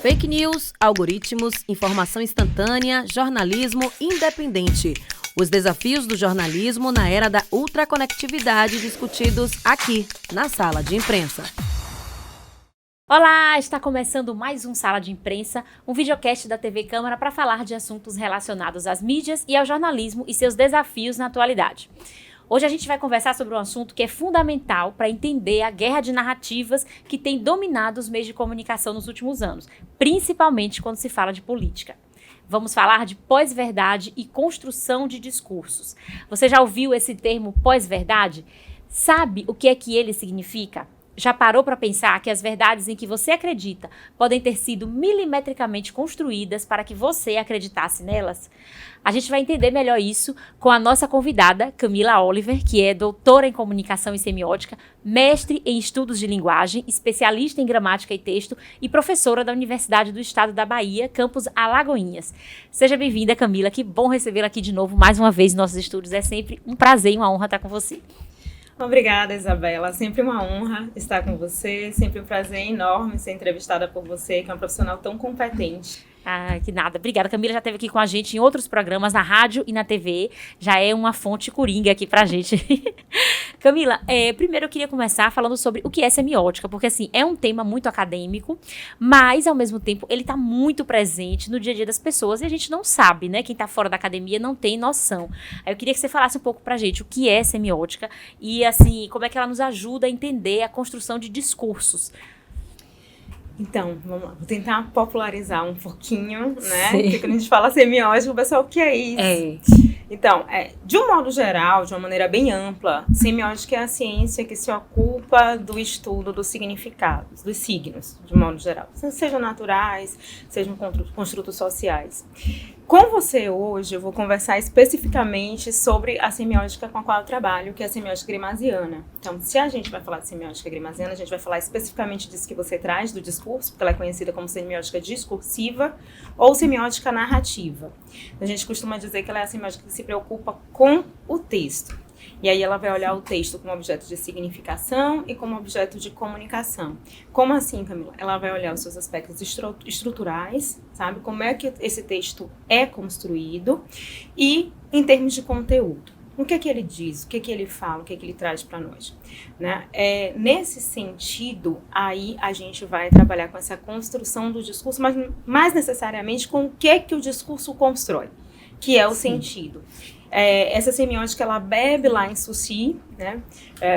Fake news, algoritmos, informação instantânea, jornalismo independente. Os desafios do jornalismo na era da ultraconectividade discutidos aqui, na Sala de Imprensa. Olá, está começando mais um Sala de Imprensa, um videocast da TV Câmara para falar de assuntos relacionados às mídias e ao jornalismo e seus desafios na atualidade. Hoje a gente vai conversar sobre um assunto que é fundamental para entender a guerra de narrativas que tem dominado os meios de comunicação nos últimos anos, principalmente quando se fala de política. Vamos falar de pós-verdade e construção de discursos. Você já ouviu esse termo pós-verdade? Sabe o que é que ele significa? Já parou para pensar que as verdades em que você acredita podem ter sido milimetricamente construídas para que você acreditasse nelas? A gente vai entender melhor isso com a nossa convidada, Camila Oliver, que é doutora em comunicação e semiótica, mestre em estudos de linguagem, especialista em gramática e texto e professora da Universidade do Estado da Bahia, campus Alagoinhas. Seja bem-vinda, Camila, que bom recebê-la aqui de novo, mais uma vez, em nossos estúdios. É sempre um prazer e uma honra estar com você. Obrigada, Isabela. Sempre uma honra estar com você, sempre um prazer enorme ser entrevistada por você, que é um profissional tão competente. Ah, que nada. Obrigada. Camila já esteve aqui com a gente em outros programas, na rádio e na TV. Já é uma fonte coringa aqui pra gente. Camila, primeiro eu queria começar falando sobre o que é semiótica, porque assim, é um tema muito acadêmico, mas ao mesmo tempo ele tá muito presente no dia a dia das pessoas e a gente não sabe, né? Quem tá fora da academia não tem noção. Aí eu queria que você falasse um pouco pra gente o que é semiótica e assim, como é que ela nos ajuda a entender a construção de discursos. Então, vamos lá. Vou tentar popularizar um pouquinho, né? Sim. Porque quando a gente fala semiótica, o pessoal, o que é isso? Então, de um modo geral, de uma maneira bem ampla, semiótica é a ciência que se ocupa do estudo dos significados, dos signos, de modo geral. Sejam naturais, sejam construtos sociais. Com você hoje, eu vou conversar especificamente sobre a semiótica com a qual eu trabalho, que é a semiótica grimasiana. Então, se a gente vai falar de semiótica grimasiana, a gente vai falar especificamente disso que você traz, do discurso, porque ela é conhecida como semiótica discursiva ou semiótica narrativa. A gente costuma dizer que ela é a semiótica que se preocupa com o texto. E aí ela vai olhar o texto como objeto de significação e como objeto de comunicação. Como assim, Camila? Ela vai olhar os seus aspectos estruturais, sabe? Como é que esse texto é construído e em termos de conteúdo. O que é que ele diz? O que é que ele fala? O que é que ele traz para nós? Né? Nesse sentido, aí a gente vai trabalhar com essa construção do discurso, mas mais necessariamente com o que é que o discurso constrói, que é o sentido. Essa semiótica, ela bebe lá em Saussure, né?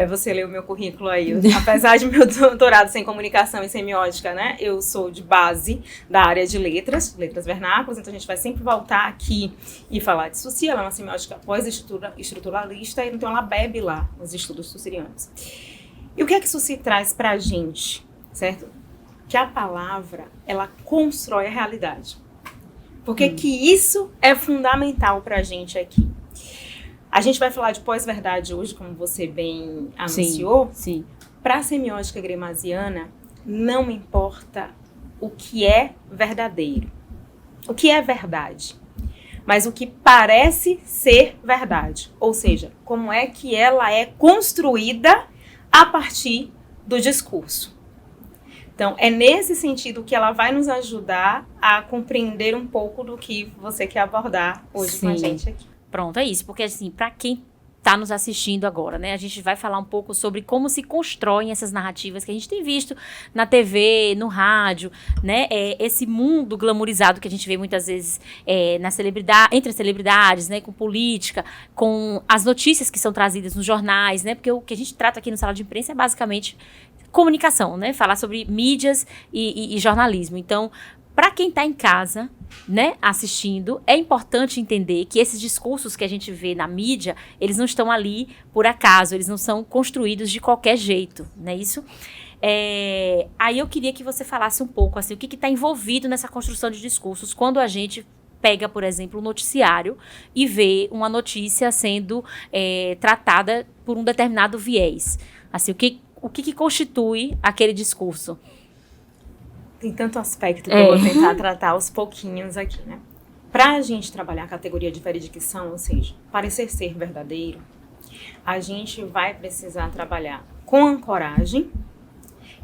Você leu o meu currículo aí. Apesar de meu doutorado em comunicação e semiótica, né? Eu sou de base da área de letras vernáculas, então a gente vai sempre voltar aqui e falar de Saussure. Ela é uma semiótica pós-estruturalista, então ela bebe lá os estudos saussurianos. E o que é que Saussure traz pra gente, certo? Que a palavra, ela constrói a realidade. Porque que isso é fundamental pra gente aqui. A gente vai falar de pós-verdade hoje, como você bem anunciou. Sim. Para a semiótica grimasiana, não importa o que é verdadeiro, o que é verdade, mas o que parece ser verdade. Ou seja, como é que ela é construída a partir do discurso. Então, é nesse sentido que ela vai nos ajudar a compreender um pouco do que você quer abordar hoje com a gente aqui. Pronto, é isso. Porque, assim, para quem está nos assistindo agora, né, a gente vai falar um pouco sobre como se constroem essas narrativas que a gente tem visto na TV, no rádio, né, esse mundo glamourizado que a gente vê muitas vezes entre as celebridades, né, com política, com as notícias que são trazidas nos jornais, né, porque o que a gente trata aqui no Sala de Imprensa é basicamente comunicação, né? Falar sobre mídias e jornalismo. Então, para quem está em casa, né, assistindo, é importante entender que esses discursos que a gente vê na mídia, eles não estão ali por acaso, eles não são construídos de qualquer jeito, não é isso? Aí eu queria que você falasse um pouco, assim, o que está envolvido nessa construção de discursos quando a gente pega, por exemplo, um noticiário e vê uma notícia sendo tratada por um determinado viés. Assim, o que constitui aquele discurso? Tem tanto aspecto que eu vou tentar tratar aos pouquinhos aqui, né? Para a gente trabalhar a categoria de veridicção, ou seja, parecer ser verdadeiro, a gente vai precisar trabalhar com ancoragem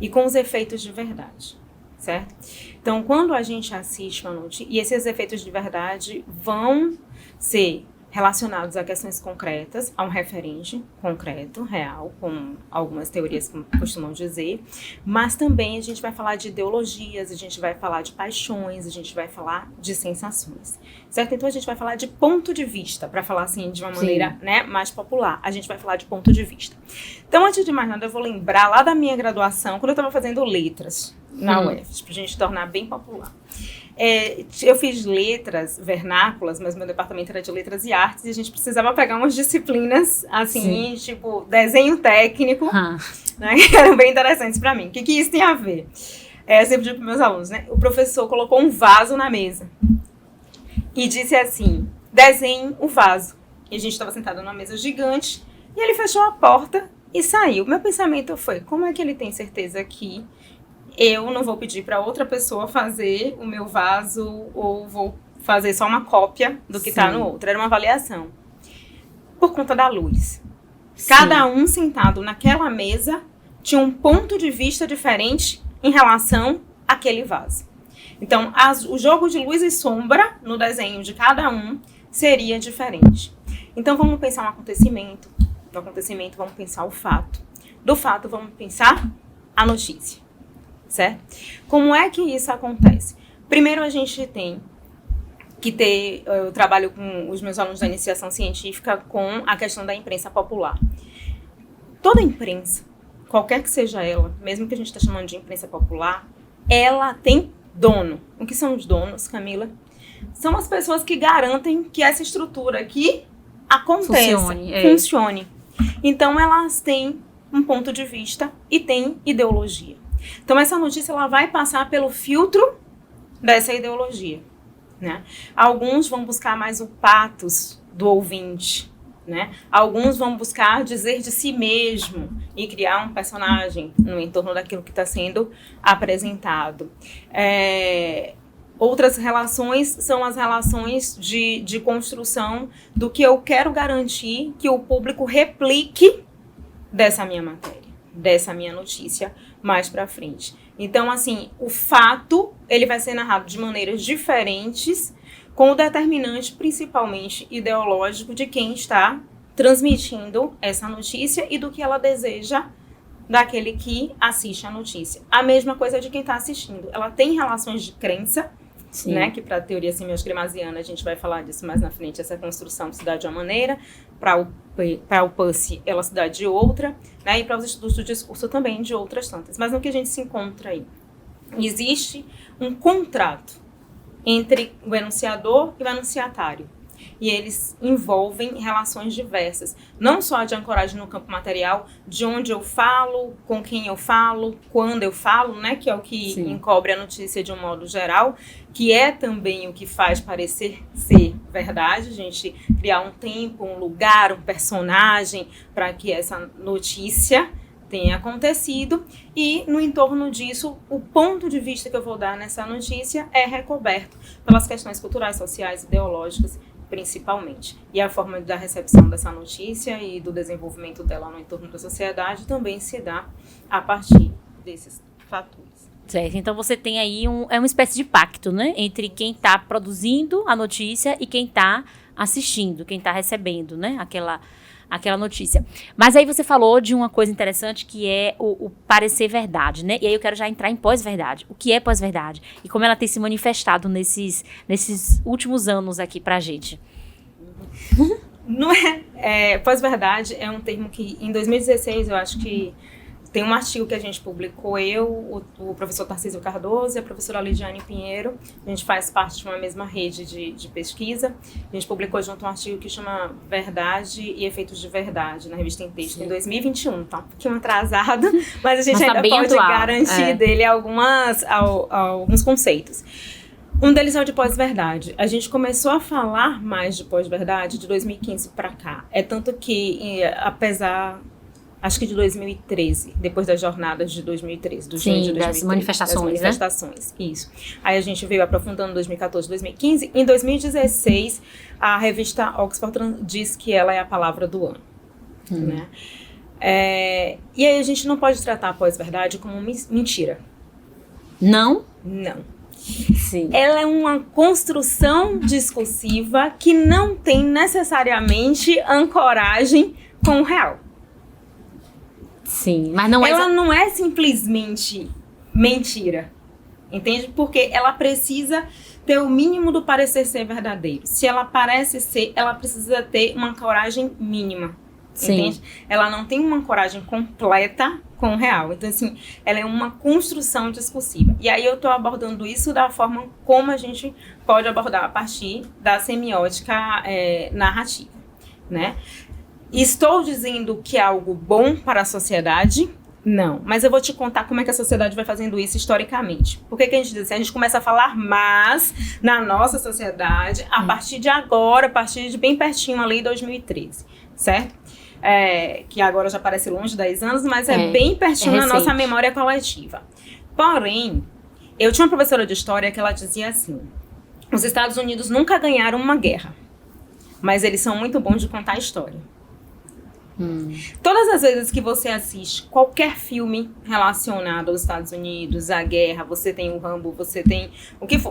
e com os efeitos de verdade. certo? Então, quando a gente assiste uma notícia, e esses efeitos de verdade vão ser relacionados a questões concretas, a um referente concreto, real, como algumas teorias costumam dizer, mas também a gente vai falar de ideologias, a gente vai falar de paixões, a gente vai falar de sensações, certo? Então a gente vai falar de ponto de vista, para falar assim de uma maneira, né, mais popular, a gente vai falar de ponto de vista. Então, antes de mais nada, eu vou lembrar lá da minha graduação, quando eu estava fazendo letras na UFS, para a gente tornar bem popular. Eu fiz letras vernáculas, mas meu departamento era de letras e artes, e a gente precisava pegar umas disciplinas, assim, tipo desenho técnico, né, que eram bem interessantes para mim. O que isso tem a ver? Eu sempre digo para meus alunos, né? O professor colocou um vaso na mesa e disse assim, desenhe o vaso. E a gente estava sentado numa mesa gigante, e ele fechou a porta e saiu. Meu pensamento foi, como é que ele tem certeza que eu não vou pedir para outra pessoa fazer o meu vaso ou vou fazer só uma cópia do que está no outro? Era uma avaliação. Por conta da luz. Cada um sentado naquela mesa tinha um ponto de vista diferente em relação àquele vaso. Então, o jogo de luz e sombra no desenho de cada um seria diferente. Então, vamos pensar um acontecimento. Do acontecimento, vamos pensar o fato. Do fato, vamos pensar a notícia. Certo? Como é que isso acontece? Primeiro, a gente tem que ter, eu trabalho com os meus alunos da iniciação científica com a questão da imprensa popular. Toda imprensa, qualquer que seja ela, mesmo que a gente está chamando de imprensa popular, ela tem dono. O que são os donos, Camila? São as pessoas que garantem que essa estrutura aqui aconteça, funcione. Então, elas têm um ponto de vista e têm ideologia. Então, essa notícia ela vai passar pelo filtro dessa ideologia, né? Alguns vão buscar mais o patos do ouvinte, né? Alguns vão buscar dizer de si mesmo e criar um personagem no entorno daquilo que está sendo apresentado. Outras relações são as relações de construção do que eu quero garantir que o público replique dessa minha matéria, dessa minha notícia mais para frente. Então, assim, o fato, ele vai ser narrado de maneiras diferentes, com o determinante principalmente ideológico de quem está transmitindo essa notícia e do que ela deseja daquele que assiste a notícia. A mesma coisa de quem está assistindo. Ela tem relações de crença, né, que para a teoria semiótica gramsciana a gente vai falar disso mais na frente, essa construção se dá de uma maneira, para o Pussy ela se dá de outra, né, e para os estudos do discurso também de outras tantas. Mas no que a gente se encontra aí? Existe um contrato entre o enunciador e o enunciatário. E eles envolvem relações diversas, não só de ancoragem no campo material, de onde eu falo, com quem eu falo, quando eu falo, né, que é o que encobre a notícia de um modo geral, que é também o que faz parecer ser verdade, a gente criar um tempo, um lugar, um personagem para que essa notícia tenha acontecido, e no entorno disso, o ponto de vista que eu vou dar nessa notícia é recoberto pelas questões culturais, sociais, ideológicas, principalmente. E a forma da recepção dessa notícia e do desenvolvimento dela no entorno da sociedade também se dá a partir desses fatores. Certo, então você tem aí uma espécie de pacto, né, entre quem está produzindo a notícia e quem está assistindo, quem está recebendo, né, aquela notícia. Mas aí você falou de uma coisa interessante que é o parecer verdade, né? E aí eu quero já entrar em pós-verdade. O que é pós-verdade? E como ela tem se manifestado nesses últimos anos aqui pra gente. Não pós-verdade é um termo que em 2016 eu acho que tem um artigo que a gente publicou, o professor Tarcísio Cardoso e a professora Lidiane Pinheiro. A gente faz parte de uma mesma rede de pesquisa. A gente publicou junto um artigo que chama Verdade e Efeitos de Verdade, na revista Em Texto, em 2021. Tá um pouquinho atrasado, mas a gente ainda pode garantir dele alguns conceitos. Um deles é o de pós-verdade. A gente começou a falar mais de pós-verdade de 2015 para cá. É tanto que, apesar... Acho que de 2013, depois das jornadas de 2013, do junho de 2013. Das manifestações, né? Isso. Aí a gente veio aprofundando em 2014, 2015. Em 2016, a revista Oxford diz que ela é a palavra do ano. Né? E aí a gente não pode tratar a pós-verdade como mentira. Não? Não. Sim. Ela é uma construção discursiva que não tem necessariamente ancoragem com o real. Sim, mas não é... Ela não é simplesmente mentira, entende? Porque ela precisa ter o mínimo do parecer ser verdadeiro. Se ela parece ser, ela precisa ter uma ancoragem mínima. Sim. Entende? Ela não tem uma ancoragem completa com o real. Então, assim, ela é uma construção discursiva. E aí eu estou abordando isso da forma como a gente pode abordar a partir da semiótica narrativa, né? Estou dizendo que é algo bom para a sociedade? Não. Mas eu vou te contar como é que a sociedade vai fazendo isso historicamente. Por que a gente diz assim? A gente começa a falar mais na nossa sociedade a partir de agora, a partir de bem pertinho ali, 2013, certo? Que agora já parece longe, 10 anos, mas é bem pertinho na nossa memória coletiva. Porém, eu tinha uma professora de história que ela dizia assim: os Estados Unidos nunca ganharam uma guerra, mas eles são muito bons de contar a história. Todas as vezes que você assiste qualquer filme relacionado aos Estados Unidos, à guerra, você tem o Rambo, você tem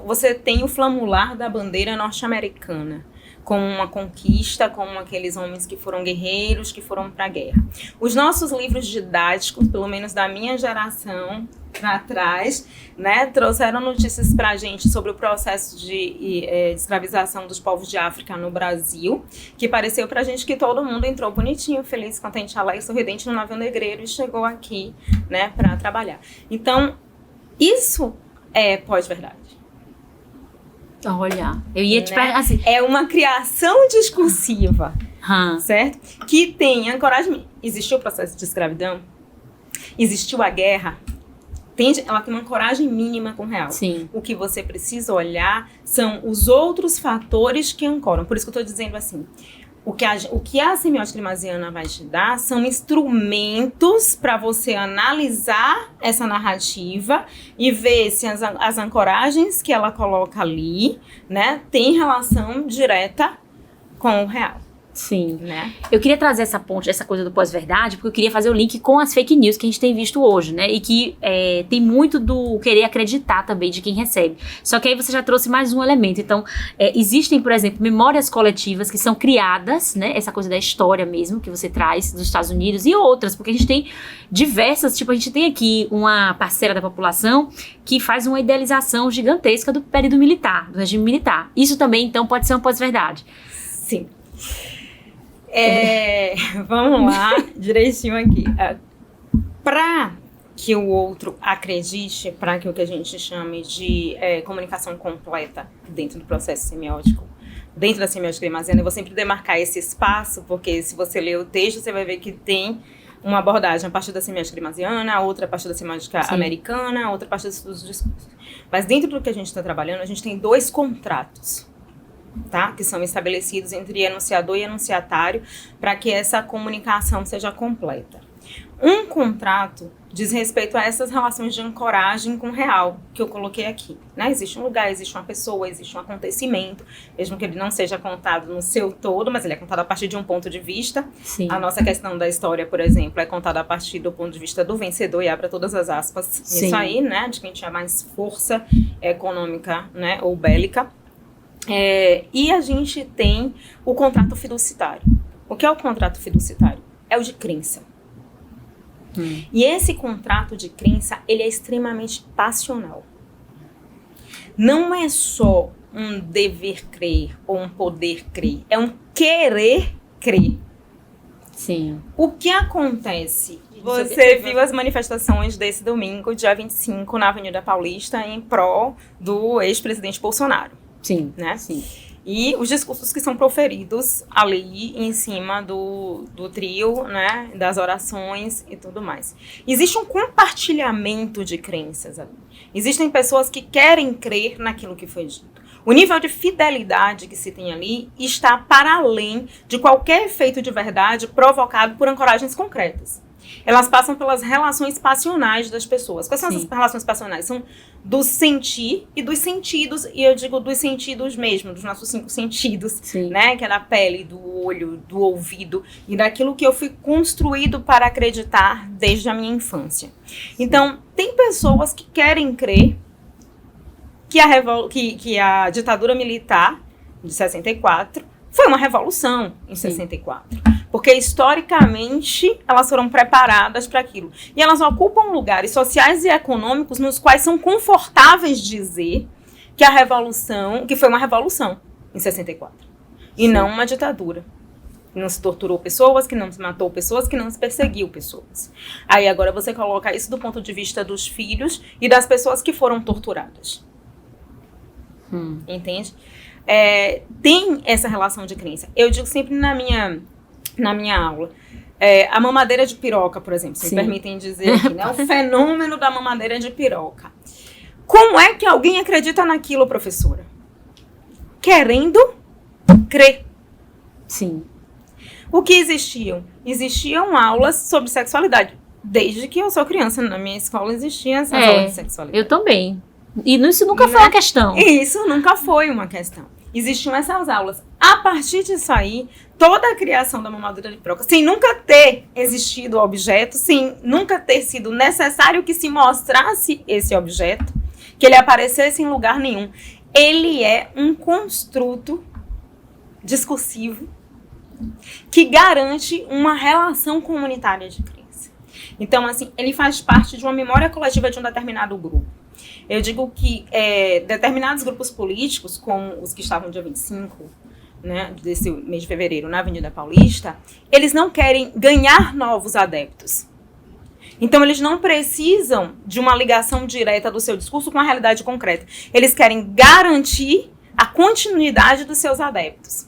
você tem o flamular da bandeira norte-americana, como uma conquista, como aqueles homens que foram guerreiros, que foram para a guerra. Os nossos livros didáticos, pelo menos da minha geração para trás, né, trouxeram notícias para a gente sobre o processo de escravização dos povos de África no Brasil, que pareceu para a gente que todo mundo entrou bonitinho, feliz, contente, alegre, sorridente no navio negreiro e chegou aqui, né, para trabalhar. Então, isso é pós-verdade. Olha, eu ia te perguntar assim... É uma criação discursiva, certo? Que tem ancoragem. Existiu o processo de escravidão? Existiu a guerra? Entende? Ela tem uma ancoragem mínima com o real. Sim. O que você precisa olhar são os outros fatores que ancoram. Por isso que eu estou dizendo assim, o que a semiótica rimasiana vai te dar são instrumentos para você analisar essa narrativa e ver se as ancoragens que ela coloca ali, né, tem relação direta com o real. Sim. Né? Eu queria trazer essa ponte, essa coisa do pós-verdade, porque eu queria fazer o link com as fake news que a gente tem visto hoje, né? E que tem muito do querer acreditar também de quem recebe. Só que aí você já trouxe mais um elemento. Então, existem, por exemplo, memórias coletivas que são criadas, né? Essa coisa da história mesmo, que você traz dos Estados Unidos e outras, porque a gente tem diversas, tipo, a gente tem aqui uma parcela da população que faz uma idealização gigantesca do período militar, do regime militar. Isso também, então, pode ser uma pós-verdade. Sim. Vamos lá, direitinho aqui. Para que o outro acredite, para que o que a gente chame de comunicação completa dentro do processo semiótico, dentro da semiótica rimasiana, eu vou sempre demarcar esse espaço, porque se você ler o texto, você vai ver que tem uma abordagem a partir da semiótica rimasiana, outra a partir da semiótica americana, outra a partir dos estudos do discurso. Mas dentro do que a gente está trabalhando, a gente tem 2 contratos. Tá? Que são estabelecidos entre enunciador e enunciatário para que essa comunicação seja completa. Um contrato diz respeito a essas relações de ancoragem com o real, que eu coloquei aqui. Né? Existe um lugar, existe uma pessoa, existe um acontecimento, mesmo que ele não seja contado no seu todo, mas ele é contado a partir de um ponto de vista. Sim. A nossa questão da história, por exemplo, é contada a partir do ponto de vista do vencedor, e abre todas as aspas nisso aí, né? De quem tinha mais força econômica, né? Ou bélica. E a gente tem o contrato fiduciário. O que é o contrato fiduciário? É o de crença. E esse contrato de crença, ele é extremamente passional. Não é só um dever crer ou um poder crer. É um querer crer. Sim. O que acontece? Você viu as manifestações desse domingo, dia 25, na Avenida Paulista, em prol do ex-presidente Bolsonaro. Sim, né? Sim. E os discursos que são proferidos ali em cima do trio, né? Das orações e tudo mais. Existe um compartilhamento de crenças ali. Existem pessoas que querem crer naquilo que foi dito. O nível de fidelidade que se tem ali está para além de qualquer efeito de verdade provocado por ancoragens concretas. Elas passam pelas relações passionais das pessoas. Quais são Sim. essas relações passionais? São do sentir e dos sentidos, e eu digo dos sentidos mesmo, dos nossos 5 sentidos, Sim. né? Que é da pele, do olho, do ouvido, e daquilo que eu fui construído para acreditar desde a minha infância. Então, tem pessoas que querem crer que a ditadura militar de 64 foi uma revolução em 64. Porque, historicamente, elas foram preparadas para aquilo. E elas ocupam lugares sociais e econômicos nos quais são confortáveis dizer que foi uma revolução em 64. E não uma ditadura. Que não se torturou pessoas, que não se matou pessoas, que não se perseguiu pessoas. Aí agora você coloca isso do ponto de vista dos filhos e das pessoas que foram torturadas. Entende? Tem essa relação de crença. Eu digo sempre na minha aula, a mamadeira de piroca, por exemplo, se me permitem dizer aqui, né? O fenômeno da mamadeira de piroca. Como é que alguém acredita naquilo, professora? Querendo crer. Sim. O que existiam? Existiam aulas sobre sexualidade. Desde que eu sou criança, na minha escola existiam essas aulas de sexualidade. Eu também. E isso nunca foi uma questão. Isso nunca foi uma questão. Existiam essas aulas. A partir disso aí, toda a criação da mamadeira de piroca, sem nunca ter existido o objeto, sem nunca ter sido necessário que se mostrasse esse objeto, que ele aparecesse em lugar nenhum, ele é um construto discursivo que garante uma relação comunitária de crença. Então, assim, ele faz parte de uma memória coletiva de um determinado grupo. Eu digo que determinados grupos políticos, como os que estavam dia 25, né, desse mês de fevereiro, na Avenida Paulista, eles não querem ganhar novos adeptos. Então, eles não precisam de uma ligação direta do seu discurso com a realidade concreta. Eles querem garantir a continuidade dos seus adeptos.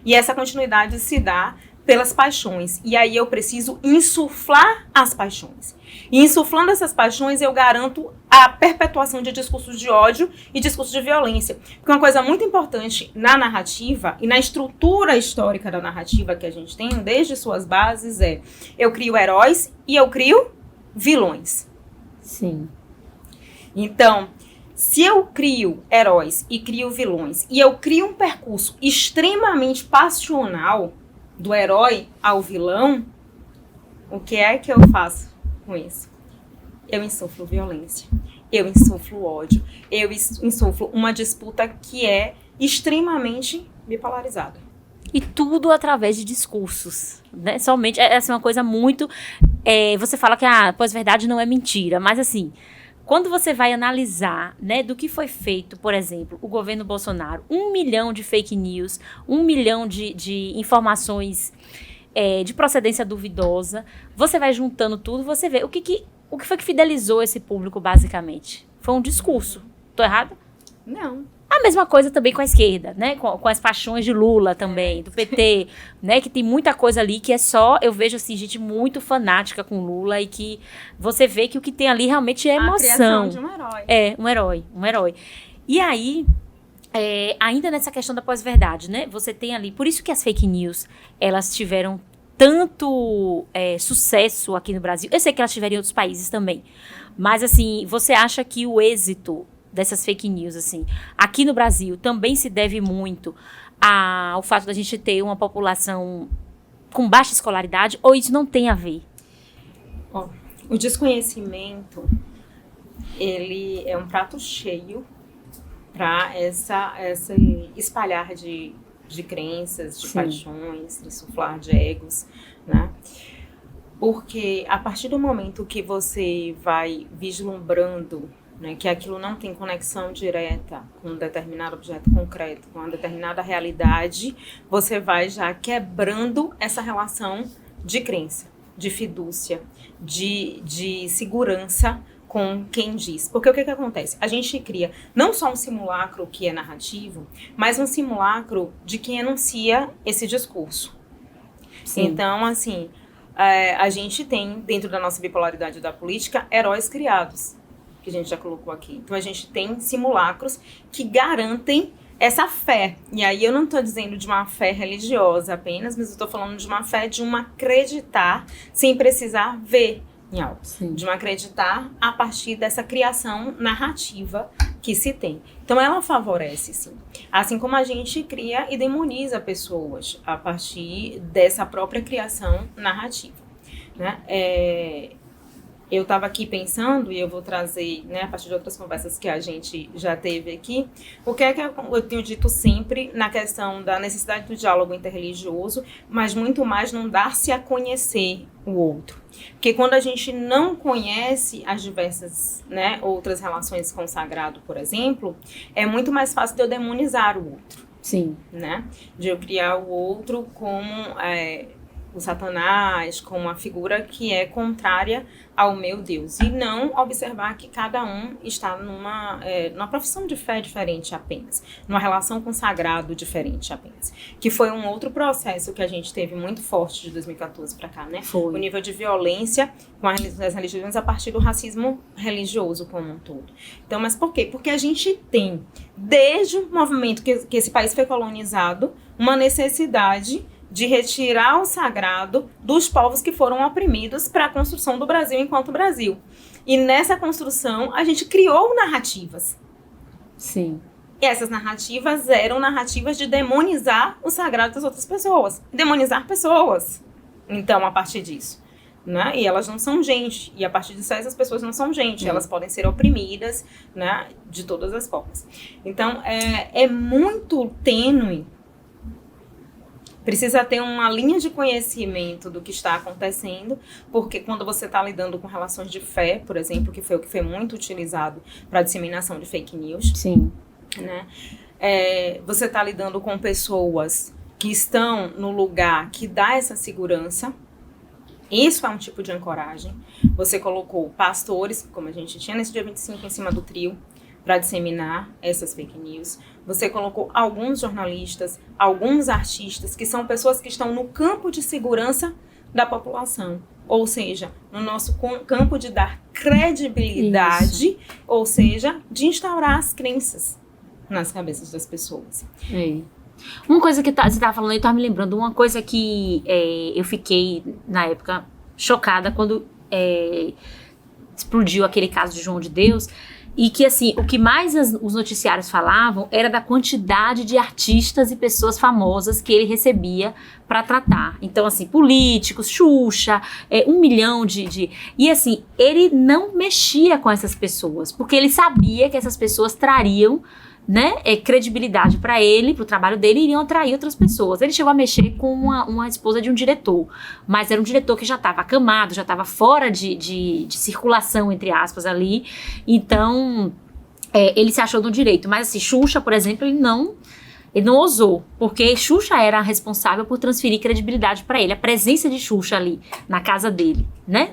E essa continuidade se dá pelas paixões. E aí eu preciso insuflar as paixões. E insuflando essas paixões, eu garanto a perpetuação de discursos de ódio e discursos de violência. Porque uma coisa muito importante na narrativa e na estrutura histórica da narrativa que a gente tem, desde suas bases, eu crio heróis e eu crio vilões. Sim. Então, se eu crio heróis e crio vilões, e eu crio um percurso extremamente passional do herói ao vilão, o que é que eu faço com isso? Eu insuflo violência, eu insuflo ódio, eu insuflo uma disputa que é extremamente bipolarizada. E tudo através de discursos, né? Somente, essa é uma coisa muito... você fala que a pós-verdade não é mentira, mas assim... Quando você vai analisar, né, do que foi feito, por exemplo, o governo Bolsonaro, 1 milhão de fake news, 1 milhão de informações de procedência duvidosa, você vai juntando tudo, você vê o que foi que fidelizou esse público, basicamente. Foi um discurso. Tô errada? Não. A mesma coisa também com a esquerda, né? Com as paixões de Lula também, do PT, né? Que tem muita coisa ali que é só... Eu vejo, assim, gente muito fanática com Lula e que você vê que o que tem ali realmente é emoção. A criação de um herói. Um herói. E aí, ainda nessa questão da pós-verdade, né? Você tem ali... Por isso que as fake news, elas tiveram tanto sucesso aqui no Brasil. Eu sei que elas tiveram em outros países também. Mas, assim, você acha que o êxito dessas fake news, assim, aqui no Brasil também se deve muito ao fato da gente ter uma população com baixa escolaridade, ou isso não tem a ver? O desconhecimento, ele é um prato cheio para esse espalhar de crenças, de paixões, de insuflar de egos, né? Porque a partir do momento que você vai vislumbrando, né, que aquilo não tem conexão direta com um determinado objeto concreto, com uma determinada realidade, você vai já quebrando essa relação de crença, de fidúcia, de segurança com quem diz. Porque o que acontece? A gente cria não só um simulacro que é narrativo, mas um simulacro de quem enuncia esse discurso. Sim. Então, assim, a gente tem, dentro da nossa bipolaridade da política, heróis criados, que a gente já colocou aqui. Então, a gente tem simulacros que garantem essa fé. E aí eu não estou dizendo de uma fé religiosa apenas, mas eu estou falando de uma fé de um acreditar sem precisar ver em algo. Sim. De um acreditar a partir dessa criação narrativa que se tem. Então ela favorece, sim. Assim como a gente cria e demoniza pessoas a partir dessa própria criação narrativa, né? Eu estava aqui pensando, e eu vou trazer, né, a partir de outras conversas que a gente já teve aqui, o que é que eu tenho dito sempre na questão da necessidade do diálogo interreligioso, mas muito mais não dar-se a conhecer o outro. Porque quando a gente não conhece as diversas, né, outras relações com o sagrado, por exemplo, é muito mais fácil de eu demonizar o outro. Sim. Né? De eu criar o outro como o Satanás, como uma figura que é contrária ao meu Deus. E não observar que cada um está numa profissão de fé diferente apenas. Numa relação com o sagrado diferente apenas. Que foi um outro processo que a gente teve muito forte de 2014 para cá, né? Foi. O nível de violência com as religiões a partir do racismo religioso como um todo. Então, mas por quê? Porque a gente tem, desde o movimento que esse país foi colonizado, uma necessidade de retirar o sagrado dos povos que foram oprimidos para a construção do Brasil enquanto Brasil. E nessa construção, a gente criou narrativas. Sim. E essas narrativas eram narrativas de demonizar o sagrado das outras pessoas. Demonizar pessoas. Então, a partir disso. Né? E elas não são gente. E a partir disso, essas pessoas não são gente. Elas podem ser oprimidas, né, de todas as formas. Então, é muito tênue. Precisa ter uma linha de conhecimento do que está acontecendo, porque quando você está lidando com relações de fé, por exemplo, que foi o que foi muito utilizado para a disseminação de fake news. Sim. Né? Você está lidando com pessoas que estão no lugar que dá essa segurança. Isso é um tipo de ancoragem. Você colocou pastores, como a gente tinha nesse dia 25, em cima do trio, para disseminar essas fake news. Você colocou alguns jornalistas, alguns artistas, que são pessoas que estão no campo de segurança da população. Ou seja, no nosso campo de dar credibilidade, isso. Ou seja, de instaurar as crenças nas cabeças das pessoas. Uma coisa que você estava falando, eu estava me lembrando, uma coisa que eu fiquei, na época, chocada quando explodiu aquele caso de João de Deus. E que, assim, o que mais os noticiários falavam era da quantidade de artistas e pessoas famosas que ele recebia para tratar. Então, assim, políticos, Xuxa, 1 milhão de... E, assim, ele não mexia com essas pessoas, porque ele sabia que essas pessoas trariam, né, credibilidade para ele, para o trabalho dele, e iriam atrair outras pessoas. Ele chegou a mexer com uma esposa de um diretor, mas era um diretor que já estava acamado, já estava fora de circulação, entre aspas, ali. Então, ele se achou no direito. Mas, assim, Xuxa, por exemplo, ele não ousou, porque Xuxa era a responsável por transferir credibilidade para ele, a presença de Xuxa ali na casa dele, né?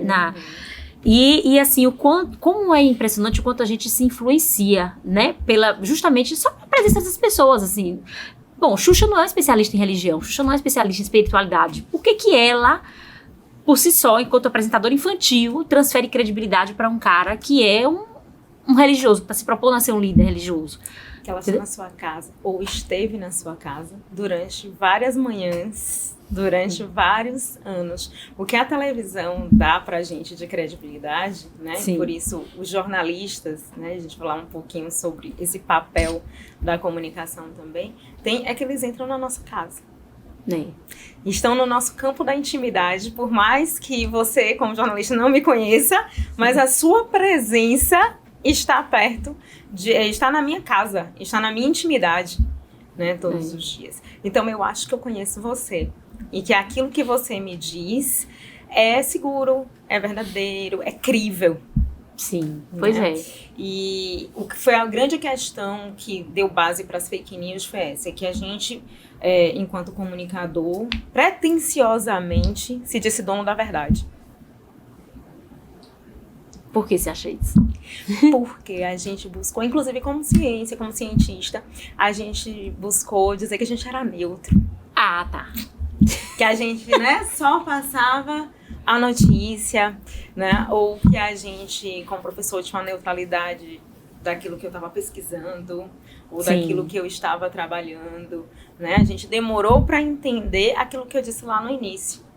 E assim, como é impressionante o quanto a gente se influencia, né? Justamente só pela presença dessas pessoas, assim. Bom, Xuxa não é especialista em religião, Xuxa não é especialista em espiritualidade. Por que ela, por si só, enquanto apresentadora infantil, transfere credibilidade para um cara que é um religioso, que está se propondo a ser um líder religioso? Que ela está na sua casa, ou esteve na sua casa, durante várias manhãs, durante vários anos. O que a televisão dá pra gente de credibilidade, né? Sim. Por isso, os jornalistas, né? A gente falar um pouquinho sobre esse papel da comunicação também, é que eles entram na nossa casa. Estão no nosso campo da intimidade, por mais que você, como jornalista, não me conheça, mas a sua presença está perto, está na minha casa, está na minha intimidade, né? Todos os dias. Então, eu acho que eu conheço você. E que aquilo que você me diz é seguro, é verdadeiro, é crível. Sim, pois né? E o que foi a grande questão que deu base para as fake news foi essa, que a gente, enquanto comunicador, pretensiosamente se disse dono da verdade. Por que você acha isso? Porque a gente buscou, inclusive como ciência, como cientista, a gente buscou dizer que a gente era neutro. Ah, tá. Que a gente, né, só passava a notícia, né, ou que a gente, como professor, tinha uma neutralidade daquilo que eu estava pesquisando ou Sim. daquilo que eu estava trabalhando, né? A gente demorou para entender aquilo que eu disse lá no início.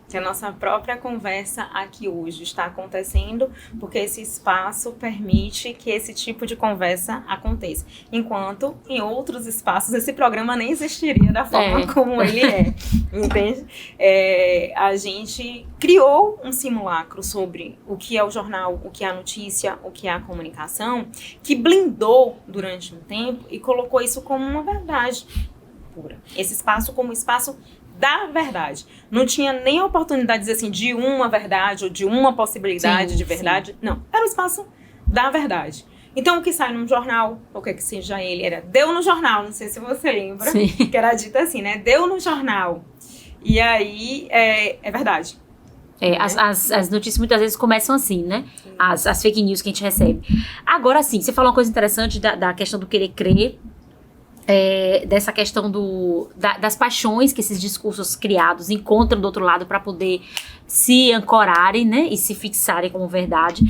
Que a nossa própria conversa aqui hoje está acontecendo porque esse espaço permite que esse tipo de conversa aconteça. Enquanto em outros espaços esse programa nem existiria da forma como ele é, entende? A gente criou um simulacro sobre o que é o jornal, o que é a notícia, o que é a comunicação, que blindou durante um tempo e colocou isso como uma verdade pura. Esse espaço como espaço da verdade. Não tinha nem a oportunidade de dizer assim, de uma verdade ou de uma possibilidade de verdade. Sim. Não, era o espaço da verdade. Então, o que sai num jornal, qualquer que seja ele, era deu no jornal, não sei se você lembra, Sim. que era dito assim, né? Deu no jornal. E aí, é verdade. As notícias muitas vezes começam assim, né? As fake news que a gente recebe. Agora, sim, você falou uma coisa interessante da questão do querer crer, dessa questão das paixões que esses discursos criados encontram do outro lado para poder se ancorarem, né, e se fixarem como verdade.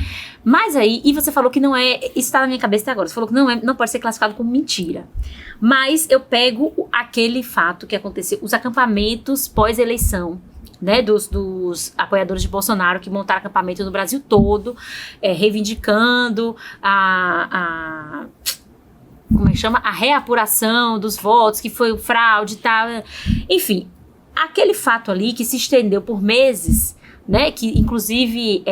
Mas aí, e você falou que não é, isso está na minha cabeça até agora, você falou que não pode ser classificado como mentira. Mas eu pego aquele fato que aconteceu, os acampamentos pós-eleição, né, dos apoiadores de Bolsonaro que montaram acampamento no Brasil todo, reivindicando como é que chama? A reapuração dos votos, que foi o fraude e tal. Enfim, aquele fato ali que se estendeu por meses, né? Que, inclusive,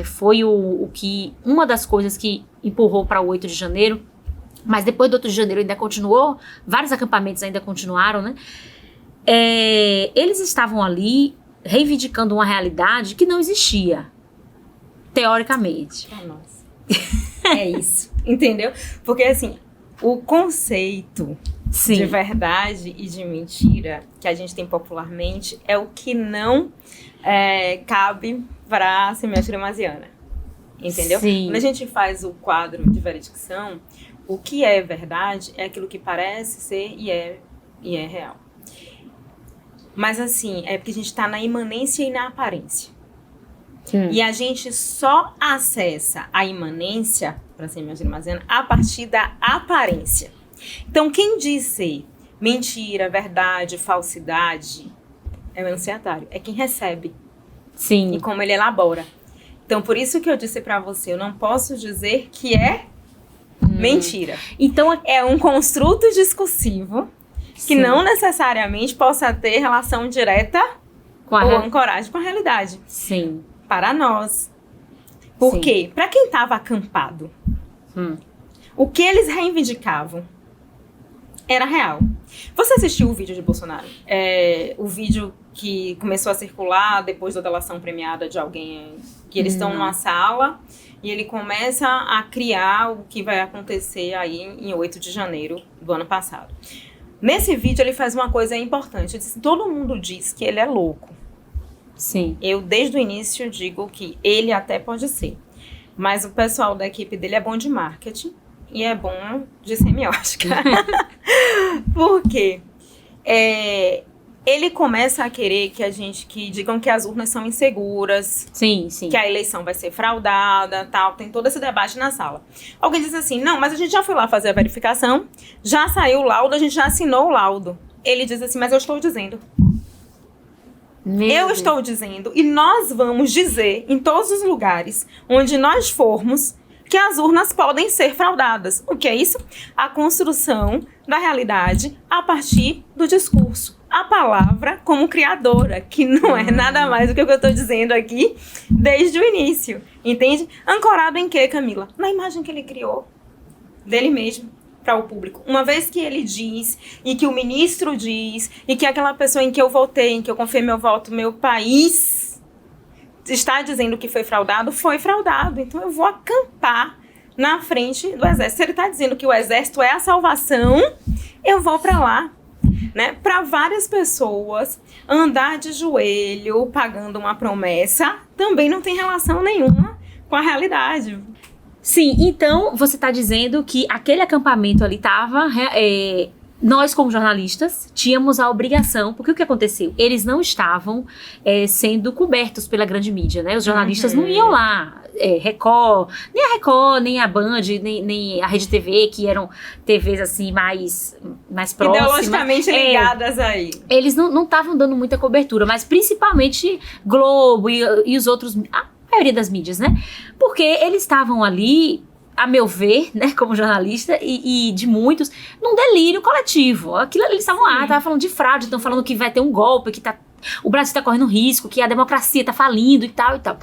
foi uma das coisas que empurrou para o 8 de janeiro. Mas depois do 8 de janeiro ainda continuou, vários acampamentos ainda continuaram, né? Eles estavam ali reivindicando uma realidade que não existia, teoricamente. Nossa. É isso. Entendeu? Porque, assim, o conceito Sim. de verdade e de mentira que a gente tem popularmente é o que não cabe para a semiótica damasiana. Entendeu? Sim. Quando a gente faz o quadro de veredicção, o que é verdade é aquilo que parece ser e é real. Mas assim, é porque a gente está na imanência e na aparência. E a gente só acessa a imanência, para ser semiótica damasiana, a partir da aparência. Então, quem diz ser mentira, verdade, falsidade, é o enunciatário. É quem recebe. Sim. E como ele elabora. Então, por isso que eu disse para você, eu não posso dizer que é mentira. Então, é um construto discursivo que Sim. não necessariamente possa ter relação direta ou ancoragem com a realidade. Sim. Para nós. Por quê? Para quem estava acampado, o que eles reivindicavam era real. Você assistiu o vídeo de Bolsonaro? O vídeo que começou a circular depois da delação premiada de alguém, que eles estão numa sala e ele começa a criar o que vai acontecer aí em 8 de janeiro do ano passado. Nesse vídeo ele faz uma coisa importante. Todo mundo diz que ele é louco. Sim. Eu, desde o início, digo que ele até pode ser. Mas o pessoal da equipe dele é bom de marketing e é bom de semiótica. Por quê? Ele começa a querer que digam que as urnas são inseguras. Sim, sim. Que a eleição vai ser fraudada, tal. Tem todo esse debate na sala. Alguém diz assim, não, mas a gente já foi lá fazer a verificação, já saiu o laudo, a gente já assinou o laudo. Ele diz assim, mas eu estou dizendo. Eu estou dizendo, e nós vamos dizer em todos os lugares onde nós formos que as urnas podem ser fraudadas. O que é isso? A construção da realidade a partir do discurso. A palavra como criadora, que não é nada mais do que o que eu estou dizendo aqui desde o início. Entende? Ancorado em quê, Camila? Na imagem que ele criou dele mesmo. Para o público. Uma vez que ele diz, e que o ministro diz, e que aquela pessoa em que eu votei, em que eu confiei meu voto, meu país, está dizendo que foi fraudado, então eu vou acampar na frente do exército. Se ele está dizendo que o exército é a salvação, eu vou para lá. Né? Para várias pessoas, andar de joelho, pagando uma promessa, também não tem relação nenhuma com a realidade. Sim, então você está dizendo que aquele acampamento ali estava nós, como jornalistas, tínhamos a obrigação, porque o que aconteceu? Eles não estavam sendo cobertos pela grande mídia, né? Os jornalistas não iam lá, Record, nem a Band, nem a Rede TV, que eram TVs assim mais próximas. Ideologicamente ligadas aí. Eles não estavam dando muita cobertura, mas principalmente Globo e os outros, a maioria das mídias, né? Porque eles estavam ali, a meu ver, né, como jornalista, e de muitos, num delírio coletivo. Aquilo eles estavam lá, estavam falando de fraude, estão falando que vai ter um golpe, que o Brasil está correndo risco, que a democracia está falindo e tal e tal.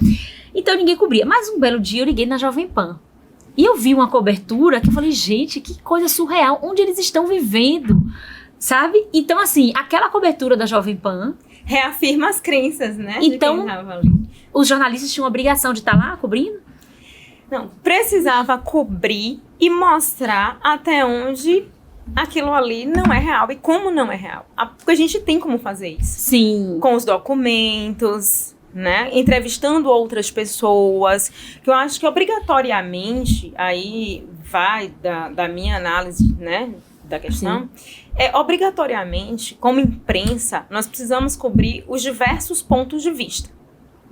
Então ninguém cobria. Mas um belo dia eu liguei na Jovem Pan. E eu vi uma cobertura que eu falei, gente, que coisa surreal, onde eles estão vivendo, sabe? Então, assim, aquela cobertura da Jovem Pan reafirma as crenças, né? Então, os jornalistas tinham a obrigação de estar lá cobrindo? Não, precisava cobrir e mostrar até onde aquilo ali não é real e como não é real. Porque a gente tem como fazer isso. Sim. Com os documentos, né? Entrevistando outras pessoas. Que eu acho que obrigatoriamente, aí vai da minha análise, né? Da questão. Sim. Obrigatoriamente, como imprensa, nós precisamos cobrir os diversos pontos de vista.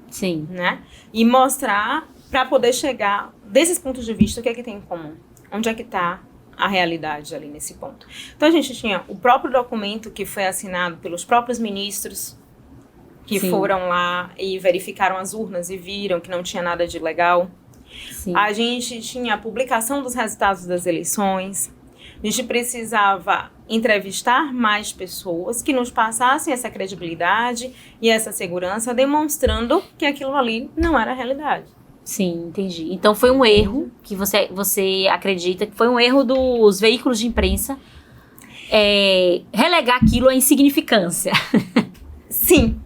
Sim. Né? E mostrar, para poder chegar desses pontos de vista, o que é que tem em comum? Onde é que está a realidade ali nesse ponto? Então a gente tinha o próprio documento que foi assinado pelos próprios ministros que Sim. foram lá e verificaram as urnas e viram que não tinha nada de ilegal. Sim. A gente tinha a publicação dos resultados das eleições. A gente precisava entrevistar mais pessoas que nos passassem essa credibilidade e essa segurança, demonstrando que aquilo ali não era a realidade. Sim, entendi. Então foi um erro que você acredita que foi um erro dos veículos de imprensa relegar aquilo à insignificância. Sim.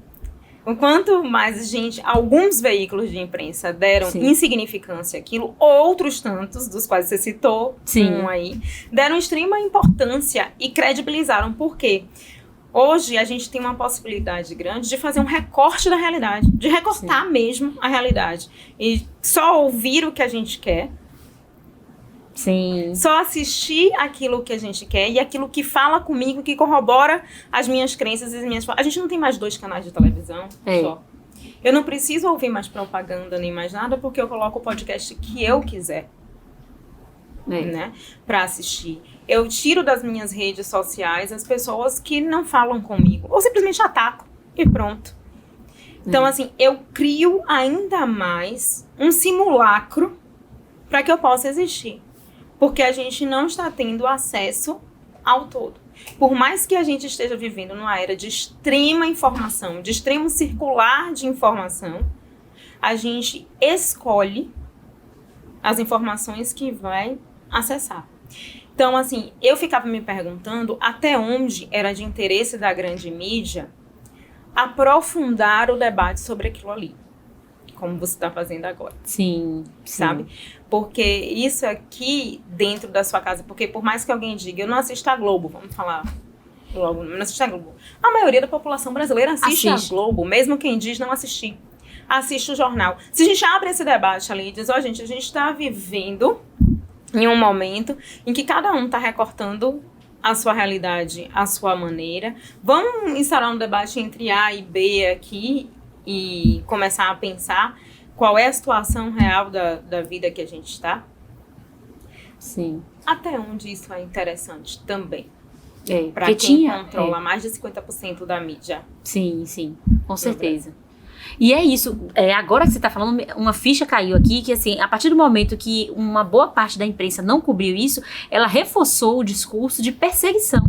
Quanto mais alguns veículos de imprensa deram Sim. insignificância àquilo, outros tantos, dos quais você citou, aí, deram extrema importância e credibilizaram. Por quê? Hoje a gente tem uma possibilidade grande de fazer um recorte da realidade, de recortar Sim. mesmo a realidade. E só ouvir o que a gente quer. Sim. Só assistir aquilo que a gente quer e aquilo que fala comigo, que corrobora as minhas crenças e as minhas... A gente não tem mais 2 canais de televisão só. Eu não preciso ouvir mais propaganda nem mais nada, porque eu coloco o podcast que eu quiser, né, pra assistir. Eu tiro das minhas redes sociais as pessoas que não falam comigo, ou simplesmente ataco e pronto. Então, assim, eu crio ainda mais um simulacro para que eu possa existir. Porque a gente não está tendo acesso ao todo. Por mais que a gente esteja vivendo numa era de extrema informação, de extremo circular de informação, a gente escolhe as informações que vai acessar. Então, assim, eu ficava me perguntando até onde era de interesse da grande mídia aprofundar o debate sobre aquilo ali. Como você está fazendo agora. Sim. Sabe? Porque isso aqui, dentro da sua casa, porque por mais que alguém diga, eu não assisto a Globo, vamos falar logo, não assisto a Globo. A maioria da população brasileira assiste a Globo, mesmo quem diz não assistir. Assiste o jornal. Se a gente abre esse debate ali e diz, gente, a gente está vivendo em um momento em que cada um está recortando a sua realidade, a sua maneira. Vamos instalar um debate entre A e B aqui, e começar a pensar qual é a situação real da vida que a gente está. Sim. Até onde isso é interessante também. Para quem controla mais de 50% da mídia. Sim, com certeza. E é isso, agora que você está falando, uma ficha caiu aqui, que assim, a partir do momento que uma boa parte da imprensa não cobriu isso, ela reforçou o discurso de perseguição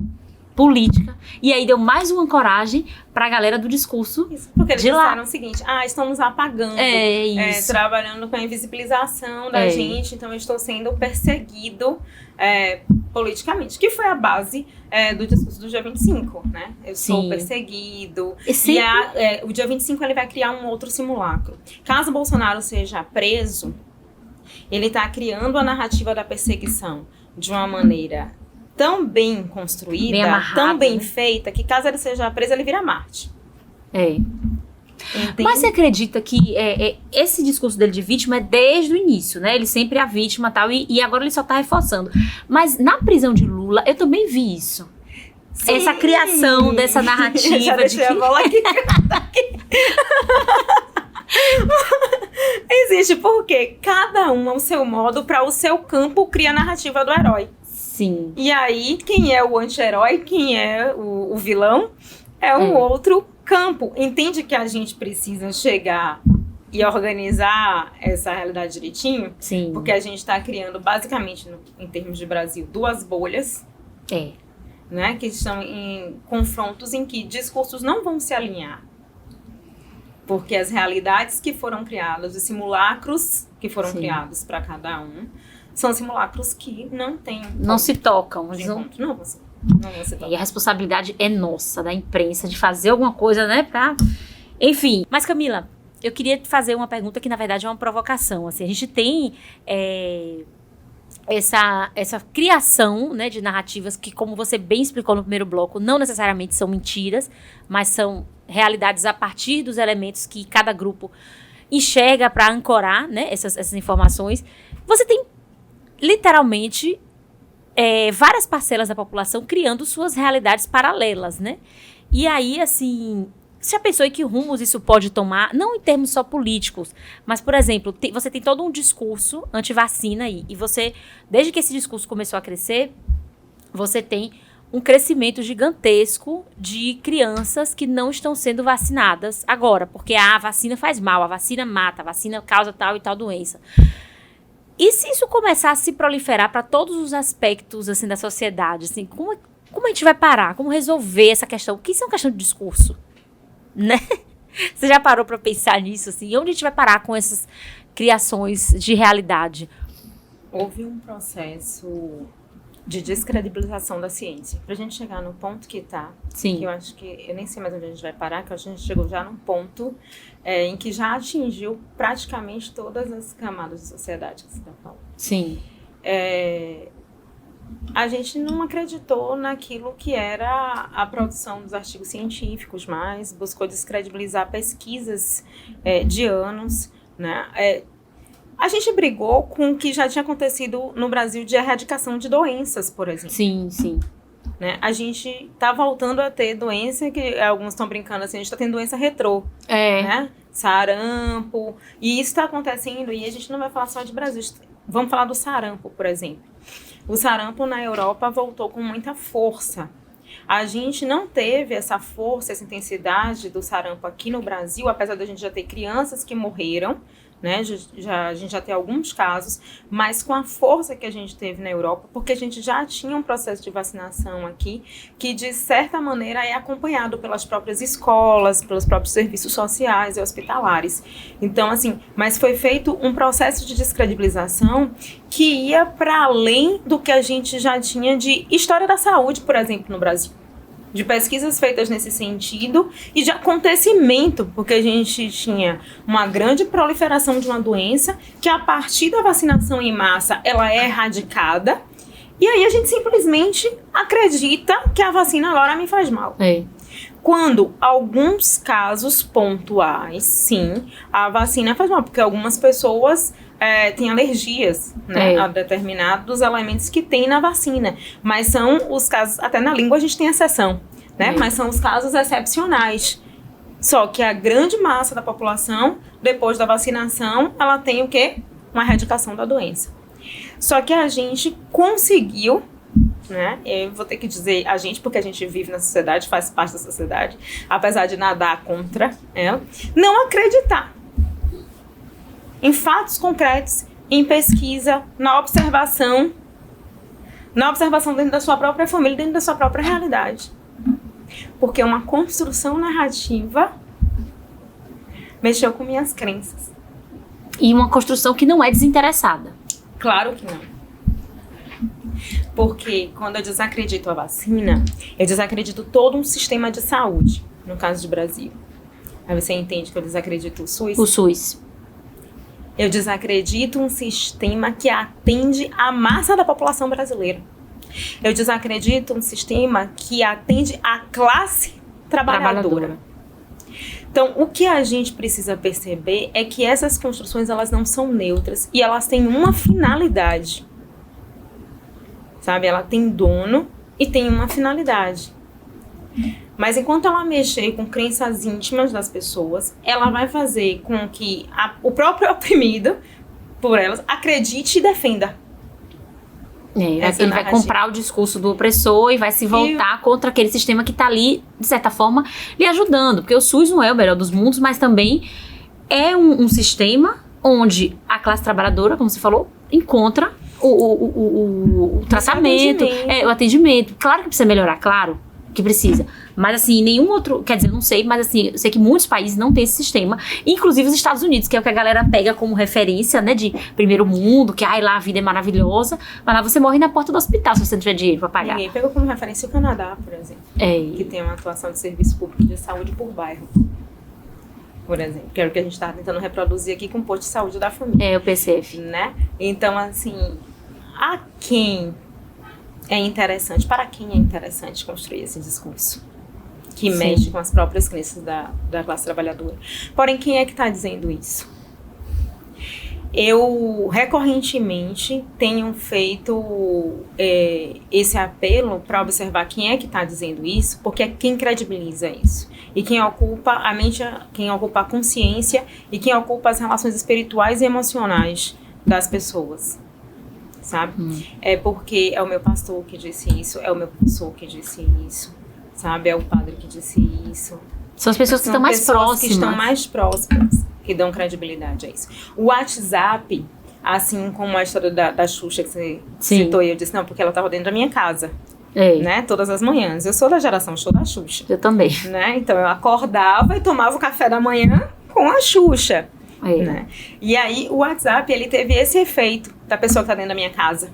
política, e aí deu mais uma ancoragem pra galera do discurso. Isso, porque eles disseram o seguinte, estão nos apagando, trabalhando com a invisibilização da gente, então eu estou sendo perseguido politicamente, que foi a base do discurso do dia 25, né? Eu sou perseguido, e o dia 25 ele vai criar um outro simulacro. Caso Bolsonaro seja preso, ele está criando a narrativa da perseguição de uma maneira tão bem construída, bem amarrada, tão bem feita, que caso ele seja preso, ele vira Marte. Mas você acredita que esse discurso dele de vítima é desde o início, né? Ele sempre é a vítima e tal, e agora ele só tá reforçando. Mas na prisão de Lula, eu também vi isso. essa criação dessa narrativa. Já deixei a bola aqui. Existe porque cada um, ao seu modo, para o seu campo, cria a narrativa do herói. Sim. E aí, quem é o anti-herói, quem é o vilão, é um outro campo. Entende que a gente precisa chegar e organizar essa realidade direitinho? Sim. Porque a gente está criando, basicamente, em termos de Brasil, 2 bolhas. Né, que estão em confrontos em que discursos não vão se alinhar. Porque as realidades que foram criadas, os simulacros que foram criados para cada um, são simulacros que não têm... Não se tocam. Não vão se tocar. E a responsabilidade é nossa, da imprensa, de fazer alguma coisa, né, pra... Enfim. Mas, Camila, eu queria te fazer uma pergunta que, na verdade, é uma provocação. Assim, a gente tem... Essa criação, né, de narrativas que, como você bem explicou no primeiro bloco, não necessariamente são mentiras, mas são realidades a partir dos elementos que cada grupo enxerga para ancorar, né, essas informações. Você tem, literalmente, várias parcelas da população criando suas realidades paralelas, né? E aí, assim... Você já pensou em que rumos isso pode tomar? Não em termos só políticos, mas, por exemplo, você tem todo um discurso anti-vacina aí. E você, desde que esse discurso começou a crescer, você tem um crescimento gigantesco de crianças que não estão sendo vacinadas agora. Porque a vacina faz mal, a vacina mata, a vacina causa tal e tal doença. E se isso começar a se proliferar para todos os aspectos assim, da sociedade? Assim, como a gente vai parar? Como resolver essa questão? Porque isso é uma questão de discurso. Né? Você já parou para pensar nisso? Assim? E onde a gente vai parar com essas criações de realidade? Houve um processo de descredibilização da ciência. Para a gente chegar no ponto que está, que eu acho que... Eu nem sei mais onde a gente vai parar, que eu acho que a gente chegou já num ponto em que já atingiu praticamente todas as camadas da sociedade que você está falando. Sim. A gente não acreditou naquilo que era a produção dos artigos científicos, mas buscou descredibilizar pesquisas de anos, né? A gente brigou com o que já tinha acontecido no Brasil de erradicação de doenças, por exemplo. Sim, sim. Né? A gente está voltando a ter doença, que alguns estão brincando assim, a gente está tendo doença retrô, né? Sarampo, e isso está acontecendo, e a gente não vai falar só de Brasil, vamos falar do sarampo, por exemplo. O sarampo na Europa voltou com muita força. A gente não teve essa força, essa intensidade do sarampo aqui no Brasil, apesar de a gente já ter crianças que morreram, né? A gente já tem alguns casos, mas com a força que a gente teve na Europa, porque a gente já tinha um processo de vacinação aqui, que de certa maneira é acompanhado pelas próprias escolas, pelos próprios serviços sociais e hospitalares. Então, assim, mas foi feito um processo de descredibilização que ia para além do que a gente já tinha de história da saúde, por exemplo, no Brasil. De pesquisas feitas nesse sentido e de acontecimento, porque a gente tinha uma grande proliferação de uma doença que a partir da vacinação em massa ela é erradicada e aí a gente simplesmente acredita que a vacina agora me faz mal. Quando alguns casos pontuais, sim, a vacina faz mal, porque algumas pessoas têm alergias, né, a determinados elementos que tem na vacina. Mas são os casos, até na língua a gente tem exceção, né? Mas são os casos excepcionais. Só que a grande massa da população, depois da vacinação, ela tem o quê? Uma erradicação da doença. Só que a gente conseguiu, né? Eu vou ter que dizer a gente, porque a gente vive na sociedade, faz parte da sociedade, apesar de nadar contra ela, não acreditar em fatos concretos, em pesquisa, na observação dentro da sua própria família, dentro da sua própria realidade. Porque uma construção narrativa mexeu com minhas crenças. E uma construção que não é desinteressada. Claro que não. Porque quando eu desacredito a vacina, eu desacredito todo um sistema de saúde, no caso do Brasil. Aí você entende que eu desacredito o SUS? O SUS. Eu desacredito um sistema que atende a massa da população brasileira. Eu desacredito um sistema que atende a classe trabalhadora. Então, o que a gente precisa perceber é que essas construções, elas não são neutras e elas têm uma finalidade. Sabe? Ela tem dono e tem uma finalidade. Mas enquanto ela mexer com crenças íntimas das pessoas, ela vai fazer com que o próprio oprimido, por elas, acredite e defenda. Ele vai comprar o discurso do opressor e vai se voltar contra aquele sistema que está ali, de certa forma, lhe ajudando. Porque o SUS não é o melhor dos mundos, mas também é um sistema onde a classe trabalhadora, como você falou, encontra o tratamento, o atendimento. Claro que precisa melhorar, claro que precisa. Mas assim, nenhum outro, quer dizer, não sei, mas assim, eu sei que muitos países não têm esse sistema, inclusive os Estados Unidos, que é o que a galera pega como referência, né, de primeiro mundo, que lá a vida é maravilhosa, mas lá você morre na porta do hospital se você não tiver dinheiro pra pagar. Ninguém pegou como referência o Canadá, por exemplo, que tem uma atuação de serviço público de saúde por bairro, por exemplo, que é o que a gente está tentando reproduzir aqui com o posto de saúde da família. O PCF. Né? Então, assim, para quem é interessante construir esse discurso que mexe com as próprias crenças da classe trabalhadora. Porém, quem é que está dizendo isso? Eu, recorrentemente, tenho feito esse apelo para observar quem é que está dizendo isso, porque é quem credibiliza isso. E quem ocupa a mente, quem ocupa a consciência e quem ocupa as relações espirituais e emocionais das pessoas. Sabe? É porque é o meu pastor que disse isso, é o meu professor que disse isso, sabe? É o padre que disse isso. São as pessoas que estão mais próximas. Que estão mais próximas, que dão credibilidade a isso. O WhatsApp, assim como a história da Xuxa que você citou, e eu disse, não, porque ela estava dentro da minha casa. Né? Todas as manhãs. Eu sou da geração show da Xuxa. Eu também. Né? Então eu acordava e tomava o café da manhã com a Xuxa. Né? E aí o WhatsApp, ele teve esse efeito da pessoa que está dentro da minha casa,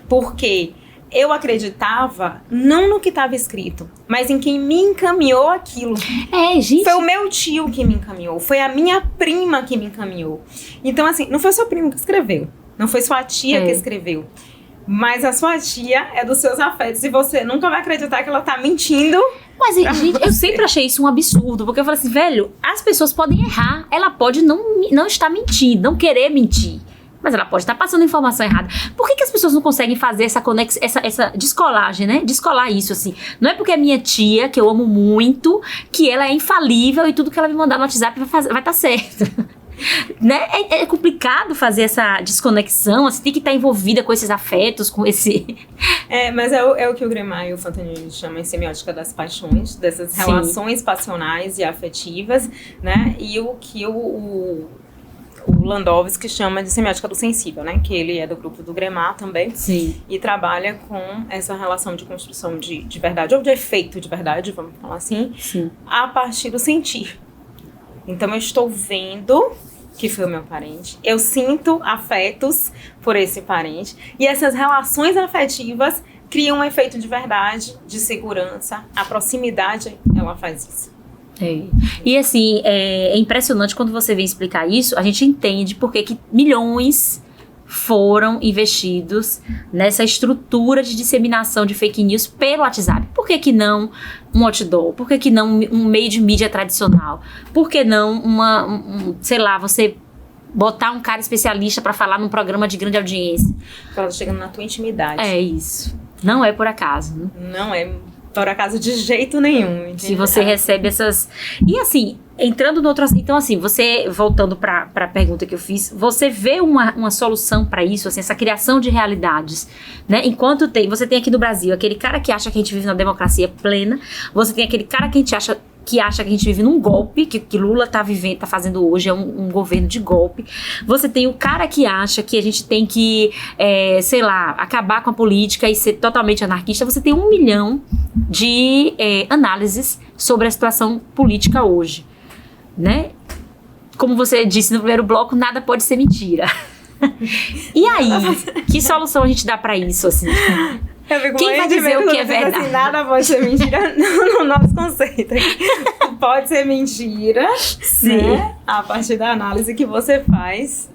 porque eu acreditava não no que estava escrito, mas em quem me encaminhou aquilo. Gente. Foi o meu tio que me encaminhou, foi a minha prima que me encaminhou. Então assim, não foi seu primo que escreveu, não foi sua tia que escreveu, mas a sua tia é dos seus afetos e você nunca vai acreditar que ela tá mentindo. Mas, gente, eu sempre achei isso um absurdo, porque eu falei assim, velho, as pessoas podem errar, ela pode não estar mentindo, não querer mentir, mas ela pode estar passando informação errada. Por que as pessoas não conseguem fazer essa conexão, essa descolagem, né? Descolar isso, assim. Não é porque é minha tia, que eu amo muito, que ela é infalível e tudo que ela me mandar no WhatsApp vai estar certo. Né? É complicado fazer essa desconexão, assim, tem que estar envolvida com esses afetos, com esse... Mas é o que o Gremar e o Fantanini chamam em semiótica das paixões, dessas relações passionais e afetivas, né? E o que o Landowski chama de semiótica do sensível, né? Que ele é do grupo do Gremar também. E trabalha com essa relação de construção de verdade, ou de efeito de verdade, vamos falar assim, a partir do sentir. Então eu estou vendo que foi o meu parente, eu sinto afetos por esse parente, e essas relações afetivas criam um efeito de verdade, de segurança. A proximidade, ela faz isso. E assim, é impressionante quando você vem explicar isso, a gente entende por que milhões foram investidos nessa estrutura de disseminação de fake news pelo WhatsApp. Por que não um outdoor? Por que não um meio de mídia tradicional? Por que não sei lá, você botar um cara especialista para falar num programa de grande audiência? Ela tá chegando na tua intimidade. É isso. Não é por acaso, né? Não é por acaso de jeito nenhum. Entendeu? Se você recebe essas... E assim, entrando no outro... Então assim, você, voltando para a pergunta que eu fiz, você vê uma solução para isso, assim, essa criação de realidades, né? Enquanto você tem aqui no Brasil aquele cara que acha que a gente vive na democracia plena, você tem aquele cara que acha que a gente vive num golpe, que Lula tá fazendo hoje, é um governo de golpe. Você tem o cara que acha que a gente tem que, sei lá, acabar com a política e ser totalmente anarquista. Você tem 1 milhão de análises sobre a situação política hoje, né? Como você disse no primeiro bloco, nada pode ser mentira. E aí, que solução a gente dá pra isso, assim? Quem vai dizer o que é verdade? Assim, nada pode ser mentira no nosso conceito. Pode ser mentira, né? A partir da análise que você faz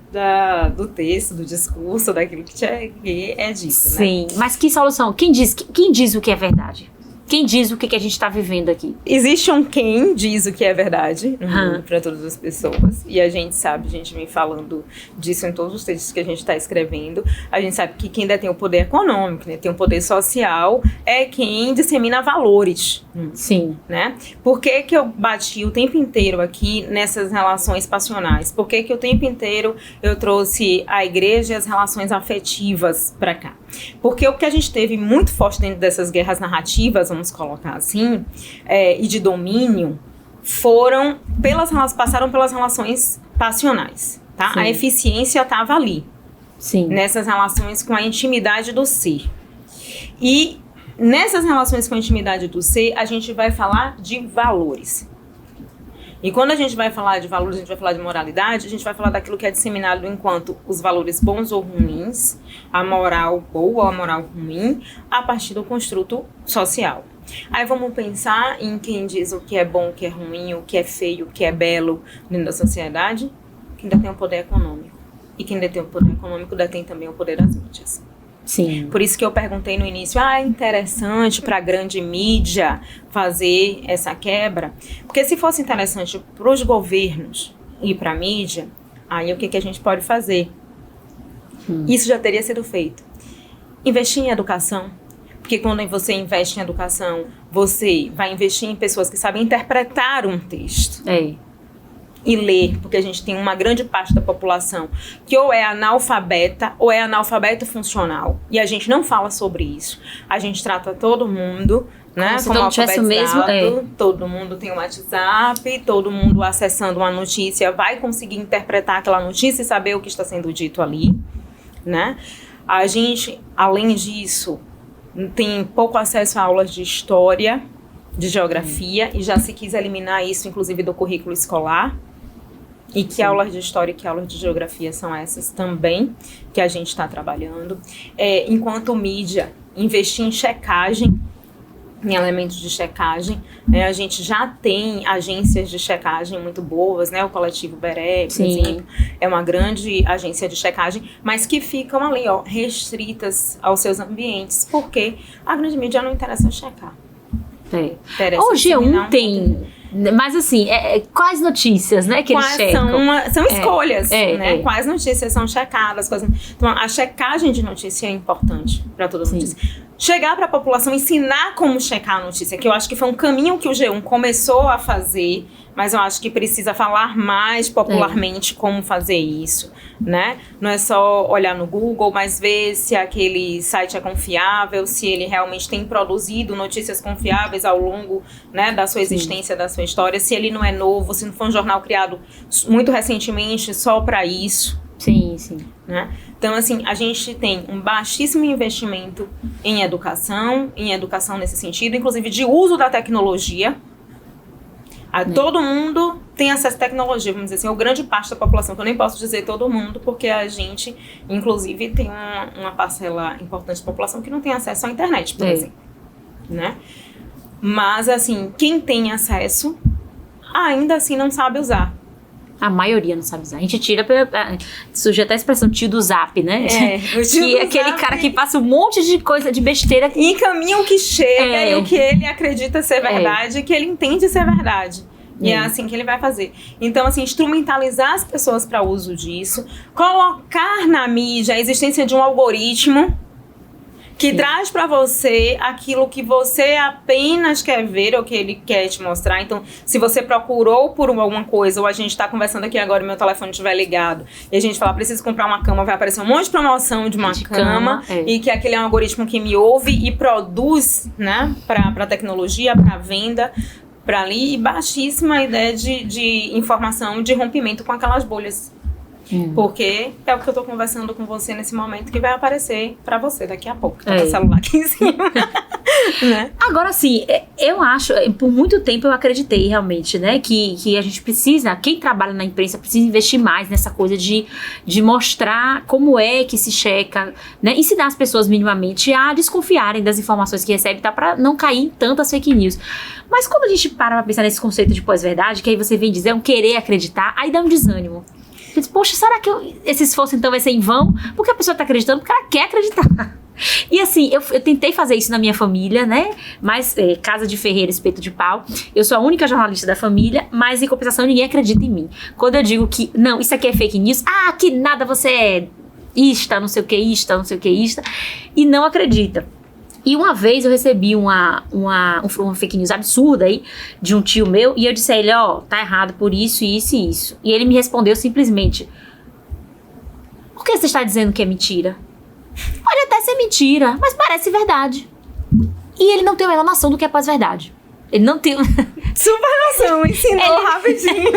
do texto, do discurso, daquilo que é dito. Sim, né? Mas que solução? Quem diz o que é verdade? Quem diz o que a gente está vivendo aqui? Existe um quem diz o que é verdade no mundo para todas as pessoas. E a gente sabe, a gente vem falando disso em todos os textos que a gente está escrevendo. A gente sabe que quem detém o poder econômico, né, tem o poder social, é quem dissemina valores. Sim. Né? Por que eu bati o tempo inteiro aqui nessas relações passionais? Por que o tempo inteiro eu trouxe a igreja e as relações afetivas para cá? Porque o que a gente teve muito forte dentro dessas guerras narrativas, vamos colocar assim, e de domínio, passaram pelas relações passionais. Tá? A eficiência estava ali. Sim. Nessas relações com a intimidade do ser. E nessas relações com a intimidade do ser, a gente vai falar de valores. E quando a gente vai falar de valores, a gente vai falar de moralidade, a gente vai falar daquilo que é disseminado enquanto os valores bons ou ruins, a moral boa ou a moral ruim, a partir do construto social. Aí vamos pensar em quem diz o que é bom, o que é ruim, o que é feio, o que é belo dentro da sociedade, quem detém o poder econômico. E quem detém o poder econômico detém também o poder das mídias. Sim. Por isso que eu perguntei no início, é interessante para a grande mídia fazer essa quebra? Porque se fosse interessante para os governos e para a mídia, aí o que a gente pode fazer? Isso já teria sido feito. Investir em educação, porque quando você investe em educação, você vai investir em pessoas que sabem interpretar um texto. E ler, porque a gente tem uma grande parte da população que ou é analfabeta ou é analfabeto funcional. E a gente não fala sobre isso. A gente trata todo mundo, né, como alfabetizado, todo mundo tem um WhatsApp, todo mundo acessando uma notícia vai conseguir interpretar aquela notícia e saber o que está sendo dito ali, né? A gente, além disso, tem pouco acesso a aulas de história, de geografia, e já se quis eliminar isso, inclusive, do currículo escolar. E que aulas de história e que aulas de geografia são essas também que a gente está trabalhando. Enquanto mídia, investir em checagem, em elementos de checagem. A gente já tem agências de checagem muito boas, né? O Coletivo Beré, por exemplo, é uma grande agência de checagem, mas que ficam ali, restritas aos seus ambientes, porque a grande mídia não interessa checar. O G1 tem... Mas assim, quais notícias, né, que eles checam? São escolhas, né? Quais notícias são checadas. Então, a checagem de notícia é importante para toda notícia. Chegar para a população, ensinar como checar a notícia, que eu acho que foi um caminho que o G1 começou a fazer, mas eu acho que precisa falar mais popularmente como fazer isso, né? Não é só olhar no Google, mas ver se aquele site é confiável, se ele realmente tem produzido notícias confiáveis ao longo, né, da sua existência, da sua história, se ele não é novo, se não foi um jornal criado muito recentemente só para isso. Sim. Né? Então, assim, a gente tem um baixíssimo investimento em educação nesse sentido, inclusive de uso da tecnologia. Todo mundo tem acesso à tecnologia, vamos dizer assim, ou grande parte da população, que eu nem posso dizer todo mundo, porque a gente, inclusive, tem uma parcela importante da população que não tem acesso à internet, por exemplo. Né? Mas, assim, quem tem acesso, ainda assim não sabe usar. A maioria não sabe usar. A gente tira... Surge até a expressão tio do zap, né? Que é aquele cara que passa um monte de coisa, de besteira. E encaminha o que chega e o que ele acredita ser verdade, que ele entende ser verdade. E é assim que ele vai fazer. Então, assim, instrumentalizar as pessoas para o uso disso. Colocar na mídia a existência de um algoritmo que traz para você aquilo que você apenas quer ver ou que ele quer te mostrar. Então, se você procurou por alguma coisa, ou a gente está conversando aqui agora e meu telefone estiver ligado, e a gente falar, preciso comprar uma cama, vai aparecer um monte de promoção de uma cama, e que aquele é um algoritmo que me ouve e produz, né, para tecnologia, para venda, para ali, e baixíssima ideia de informação, de rompimento com aquelas bolhas. Porque é o que eu tô conversando com você nesse momento que vai aparecer pra você daqui a pouco. Tá com o celular aqui em cima. Né? Agora, assim, eu acho, por muito tempo eu acreditei realmente, né, que a gente precisa, quem trabalha na imprensa precisa investir mais nessa coisa de mostrar como é que se checa, né, ensinar as pessoas minimamente a desconfiarem das informações que recebem, tá, pra não cair em tantas fake news. Mas quando a gente para pra pensar nesse conceito de pós-verdade, que aí você vem dizer um querer acreditar, aí dá um desânimo. Poxa, será que esse esforço então vai ser em vão? Porque a pessoa está acreditando porque ela quer acreditar. E assim, eu tentei fazer isso na minha família, né? Mas casa de ferreiro, espeto de pau. Eu sou a única jornalista da família, mas em compensação ninguém acredita em mim. Quando eu digo que, não, isso aqui é fake news, que nada, você é ista, não sei o que, ista, e não acredita. E uma vez eu recebi uma fake news absurda aí de um tio meu, e eu disse a ele, tá errado por isso, isso e isso. E ele me respondeu simplesmente, por que você está dizendo que é mentira? Pode até ser mentira, mas parece verdade. E ele não tem a menor noção do que é pós-verdade. Ele não tem... Super noção, ensinou rapidinho.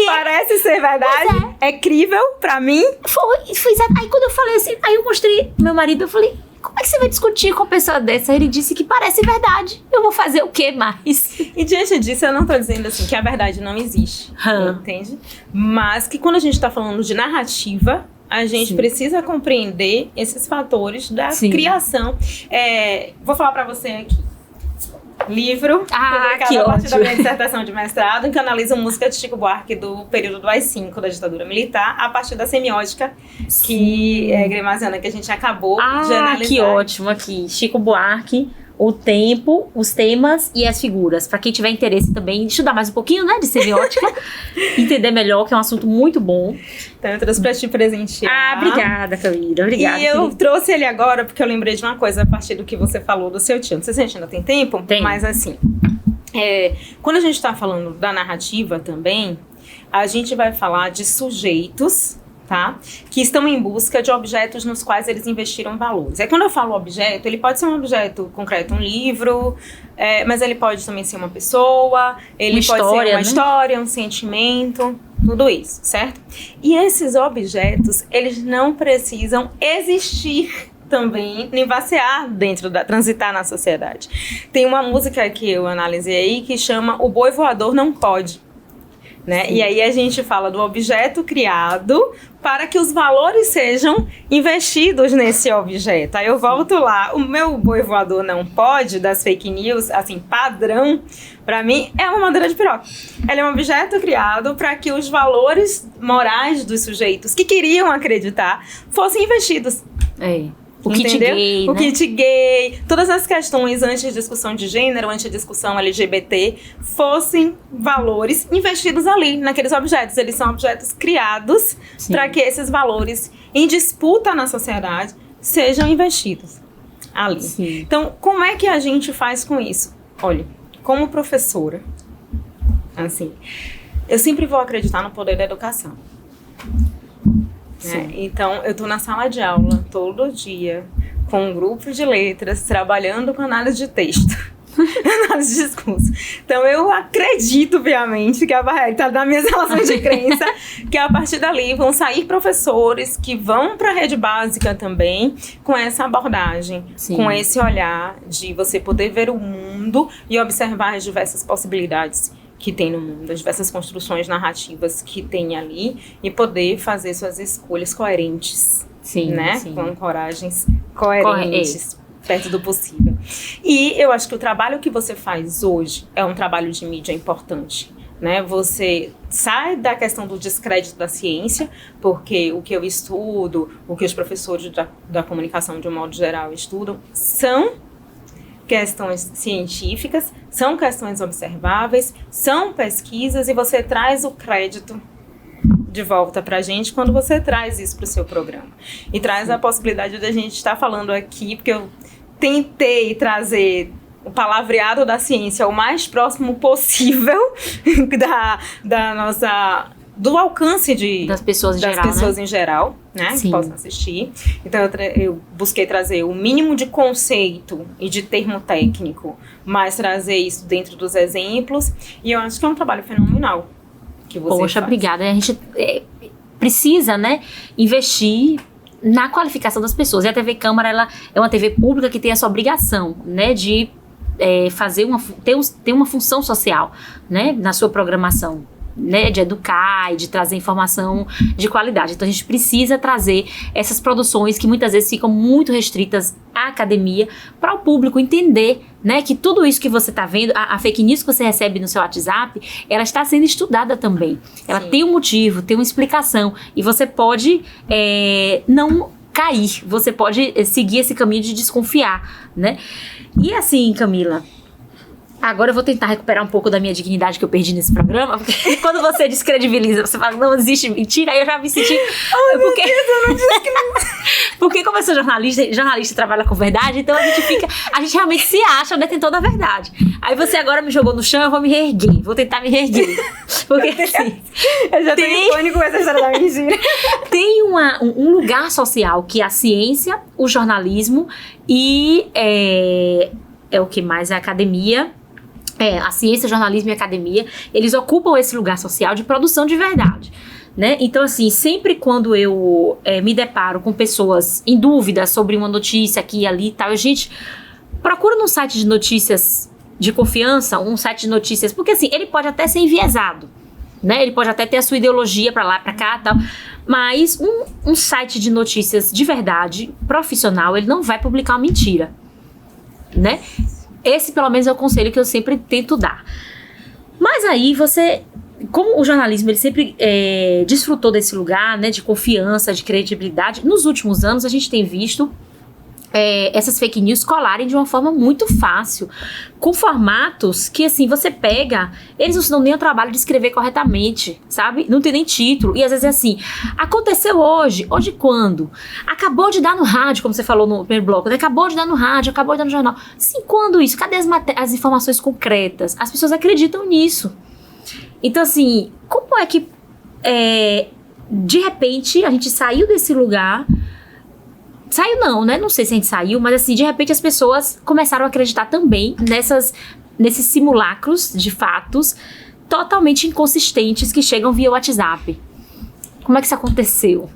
Parece ser verdade, é crível pra mim. Foi exato. Aí quando eu falei assim, aí eu mostrei pro meu marido, eu falei, como é que você vai discutir com uma pessoa dessa? Ele disse que parece verdade. Eu vou fazer o quê mais? E diante disso, eu não tô dizendo assim que a verdade não existe, entende? Mas que quando a gente tá falando de narrativa, a gente precisa compreender esses fatores da criação. Vou falar pra você aqui. Livro, publicado a partir da minha dissertação de mestrado, que analisa música de Chico Buarque do período do AI-5, da ditadura militar, a partir da semiótica que é gremaziana, que a gente acabou de analisar. Que ótimo aqui. Chico Buarque, o tempo, os temas e as figuras. Para quem tiver interesse também em estudar mais um pouquinho, né, de semiótica, entender melhor, que é um assunto muito bom. Então eu trouxe pra te presentear. Obrigada, Camila. Obrigada. E eu trouxe ele agora porque eu lembrei de uma coisa a partir do que você falou do seu tio. Não sei se a gente ainda tem tempo, mas assim, quando a gente tá falando da narrativa também, a gente vai falar de sujeitos, tá? Que estão em busca de objetos nos quais eles investiram valores. Quando eu falo objeto, ele pode ser um objeto concreto, um livro, mas ele pode também ser uma pessoa, ele pode ser uma história, um sentimento, tudo isso, certo? E esses objetos, eles não precisam existir também, nem vaciar transitar na sociedade. Tem uma música que eu analisei aí que chama O Boi Voador Não Pode. Né? E aí a gente fala do objeto criado para que os valores sejam investidos nesse objeto. Aí eu volto lá, o meu boi voador não pode, das fake news, assim, padrão, para mim, é uma madeira de piroca. Ela é um objeto criado para que os valores morais dos sujeitos que queriam acreditar fossem investidos. O kit gay, O kit gay, todas as questões anti-discussão de gênero, anti-discussão LGBT, fossem valores investidos ali, naqueles objetos. Eles são objetos criados para que esses valores em disputa na sociedade sejam investidos ali. Sim. Então, como é que a gente faz com isso? Olha, como professora, assim, eu sempre vou acreditar no poder da educação. Então, eu tô na sala de aula todo dia com um grupo de letras, trabalhando com análise de texto, análise de discurso. Então, eu acredito, obviamente, que tá nas minhas relações de crença, que a partir dali vão sair professores que vão para a rede básica também com essa abordagem, com esse olhar de você poder ver o mundo e observar as diversas possibilidades que tem no mundo, as diversas construções narrativas que tem ali e poder fazer suas escolhas coerentes, né? Com coragens coerentes, perto do possível. E eu acho que o trabalho que você faz hoje é um trabalho de mídia importante, né? Você sai da questão do descrédito da ciência, porque o que eu estudo, o que os professores da comunicação de um modo geral estudam, são questões científicas, são questões observáveis, são pesquisas, e você traz o crédito de volta pra gente quando você traz isso pro seu programa. E traz a possibilidade de a gente estar falando aqui, porque eu tentei trazer o palavreado da ciência o mais próximo possível da nossa... do alcance das pessoas em geral, né? Que possam assistir. Então, eu busquei trazer o mínimo de conceito e de termo técnico, mas trazer isso dentro dos exemplos. E eu acho que é um trabalho fenomenal que você faz. Obrigada. A gente precisa, né, investir na qualificação das pessoas. E a TV Câmara, ela é uma TV pública que tem essa obrigação, né, de ter uma função social, né, na sua programação, né, de educar e de trazer informação de qualidade. Então a gente precisa trazer essas produções que muitas vezes ficam muito restritas à academia, para o público entender, né, que tudo isso que você está vendo, a fake news que você recebe no seu WhatsApp, ela está sendo estudada também. Ela tem um motivo, tem uma explicação, e você pode não cair, você pode seguir esse caminho de desconfiar, né? E assim, Camila, agora eu vou tentar recuperar um pouco da minha dignidade que eu perdi nesse programa, porque quando você descredibiliza, você fala, não existe mentira, aí eu já me senti... porque... Deus, eu não disse que não... Porque como eu sou jornalista trabalha com verdade, então a gente realmente se acha o detentor da verdade. Aí você agora me jogou no chão, eu vou me reerguer, vou tentar me reerguer. Porque assim... Eu já tenho em pânico com essa história da mentira. Tem um lugar social que é a ciência, o jornalismo e é o que mais? A academia... a ciência, jornalismo e academia, eles ocupam esse lugar social de produção de verdade, né? Então, assim, sempre quando eu me deparo com pessoas em dúvida sobre uma notícia aqui e ali e tal, a gente procura num site de notícias de confiança, um site de notícias, porque assim, ele pode até ser enviesado, né? Ele pode até ter a sua ideologia pra lá, pra cá e tal, mas um site de notícias de verdade, profissional, ele não vai publicar uma mentira, né? Esse, pelo menos, é o conselho que eu sempre tento dar. Mas aí, como o jornalismo, ele sempre desfrutou desse lugar, né, de confiança, de credibilidade, nos últimos anos a gente tem visto essas fake news colarem de uma forma muito fácil, com formatos que, assim, você pega, eles não se dão nem o trabalho de escrever corretamente, sabe? Não tem nem título, e às vezes é assim, aconteceu hoje quando? Acabou de dar no rádio, como você falou no primeiro bloco, né? Acabou de dar no rádio, acabou de dar no jornal. Sim, quando isso? Cadê as informações concretas? As pessoas acreditam nisso. Então, assim, como é que, de repente, a gente saiu desse lugar... Saiu não, né? Não sei se a gente saiu, mas assim, de repente as pessoas começaram a acreditar também nesses simulacros de fatos totalmente inconsistentes que chegam via WhatsApp. Como é que isso aconteceu?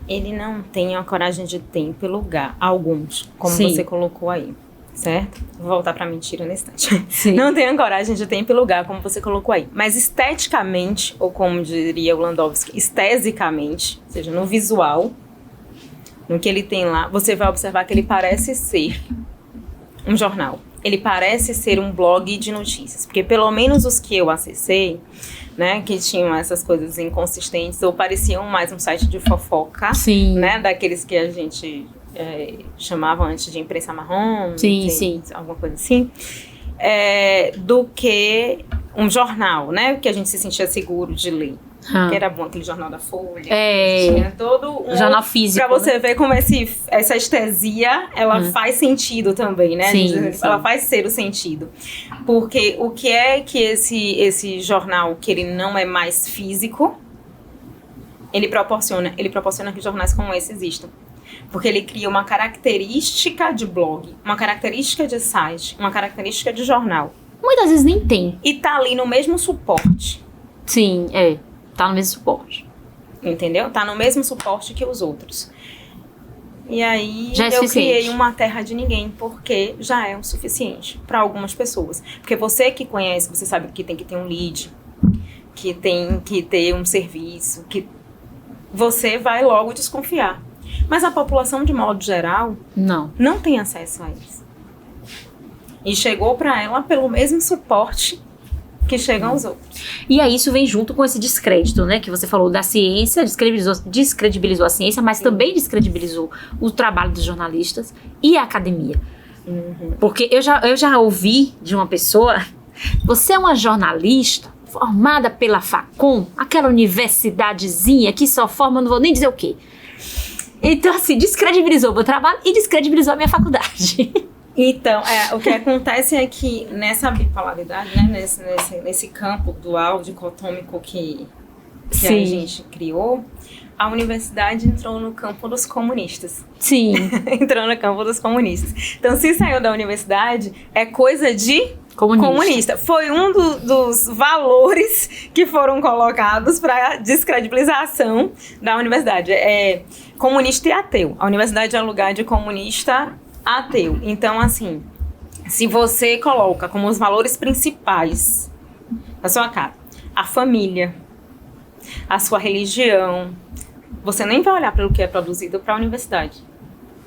Ele não tem a coragem de tempo e lugar, alguns, como Sim. você colocou aí, certo? Vou voltar pra mentira nesse instante. Sim. Não tem a coragem de tempo e lugar, como você colocou aí. Mas esteticamente, ou como diria o Landowski, estesicamente, ou seja, no visual, no que ele tem lá, você vai observar que ele parece ser um jornal. Ele parece ser um blog de notícias. Porque pelo menos os que eu acessei, né, que tinham essas coisas inconsistentes, ou pareciam mais um site de fofoca, Sim. né, daqueles que a gente chamava antes de imprensa marrom, Sim. alguma coisa assim, do que um jornal, né, que a gente se sentia seguro de ler. Que era bom aquele jornal da Folha. Tinha todo jornal físico. Pra você ver como essa estesia, ela faz sentido também, né? Sim. Ela faz ser o sentido. Porque o que é que esse jornal, que ele não é mais físico, ele proporciona que jornais como esse existam. Porque ele cria uma característica de blog, uma característica de site, uma característica de jornal. Muitas vezes nem tem. E tá ali no mesmo suporte. Sim, tá no mesmo suporte. Entendeu? Tá no mesmo suporte que os outros. E aí já é eu suficiente. Criei uma terra de ninguém, porque já é o suficiente para algumas pessoas. Porque você que conhece, você sabe que tem que ter um lead, que tem que ter um serviço, que você vai logo desconfiar. Mas a população, de modo geral, não tem acesso a isso. E chegou para ela pelo mesmo suporte que chegam aos outros. E aí isso vem junto com esse descrédito, né? Que você falou da ciência, descredibilizou a ciência, mas também descredibilizou o trabalho dos jornalistas e a academia. Porque eu já ouvi de uma pessoa, você é uma jornalista formada pela Facom, aquela universidadezinha que só forma, não vou nem dizer o quê. Então, assim, descredibilizou o meu trabalho e descredibilizou a minha faculdade. Então, o que acontece é que nessa bipolaridade, né, nesse campo dual, dicotômico que a gente criou, a universidade entrou no campo dos comunistas. Sim. Entrou no campo dos comunistas. Então, se saiu da universidade, é coisa de comunista. Foi um dos valores que foram colocados para descredibilização da universidade. Comunista e ateu. A universidade é um lugar de comunista ateu. Então, assim, se você coloca como os valores principais da sua casa a família, a sua religião, você nem vai olhar para o que é produzido para a universidade.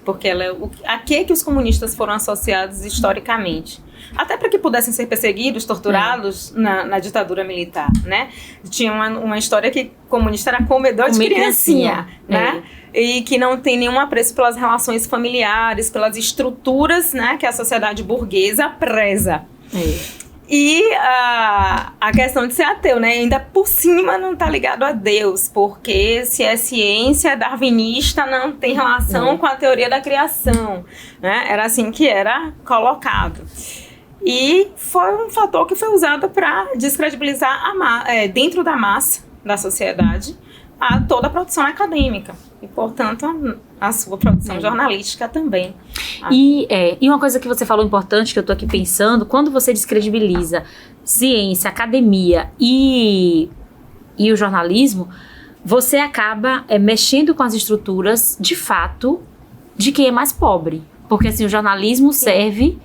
Porque ela a que os comunistas foram associados historicamente. Até para que pudessem ser perseguidos, torturados na ditadura militar, né? Tinha uma história que comunista era comedor de criancinha, né? e que não tem nenhum apreço pelas relações familiares, pelas estruturas, né, que a sociedade burguesa preza. E a questão de ser ateu, né, ainda por cima não está ligado a Deus, porque se é ciência darwinista não tem relação com a teoria da criação, né, era assim que era colocado. E foi um fator que foi usado para descredibilizar dentro da massa da sociedade toda a produção acadêmica e, portanto, a sua produção jornalística também. E uma coisa que você falou importante, que eu tô aqui pensando, quando você descredibiliza ciência, academia e o jornalismo, você acaba mexendo com as estruturas, de fato, de quem é mais pobre. Porque, assim, o jornalismo serve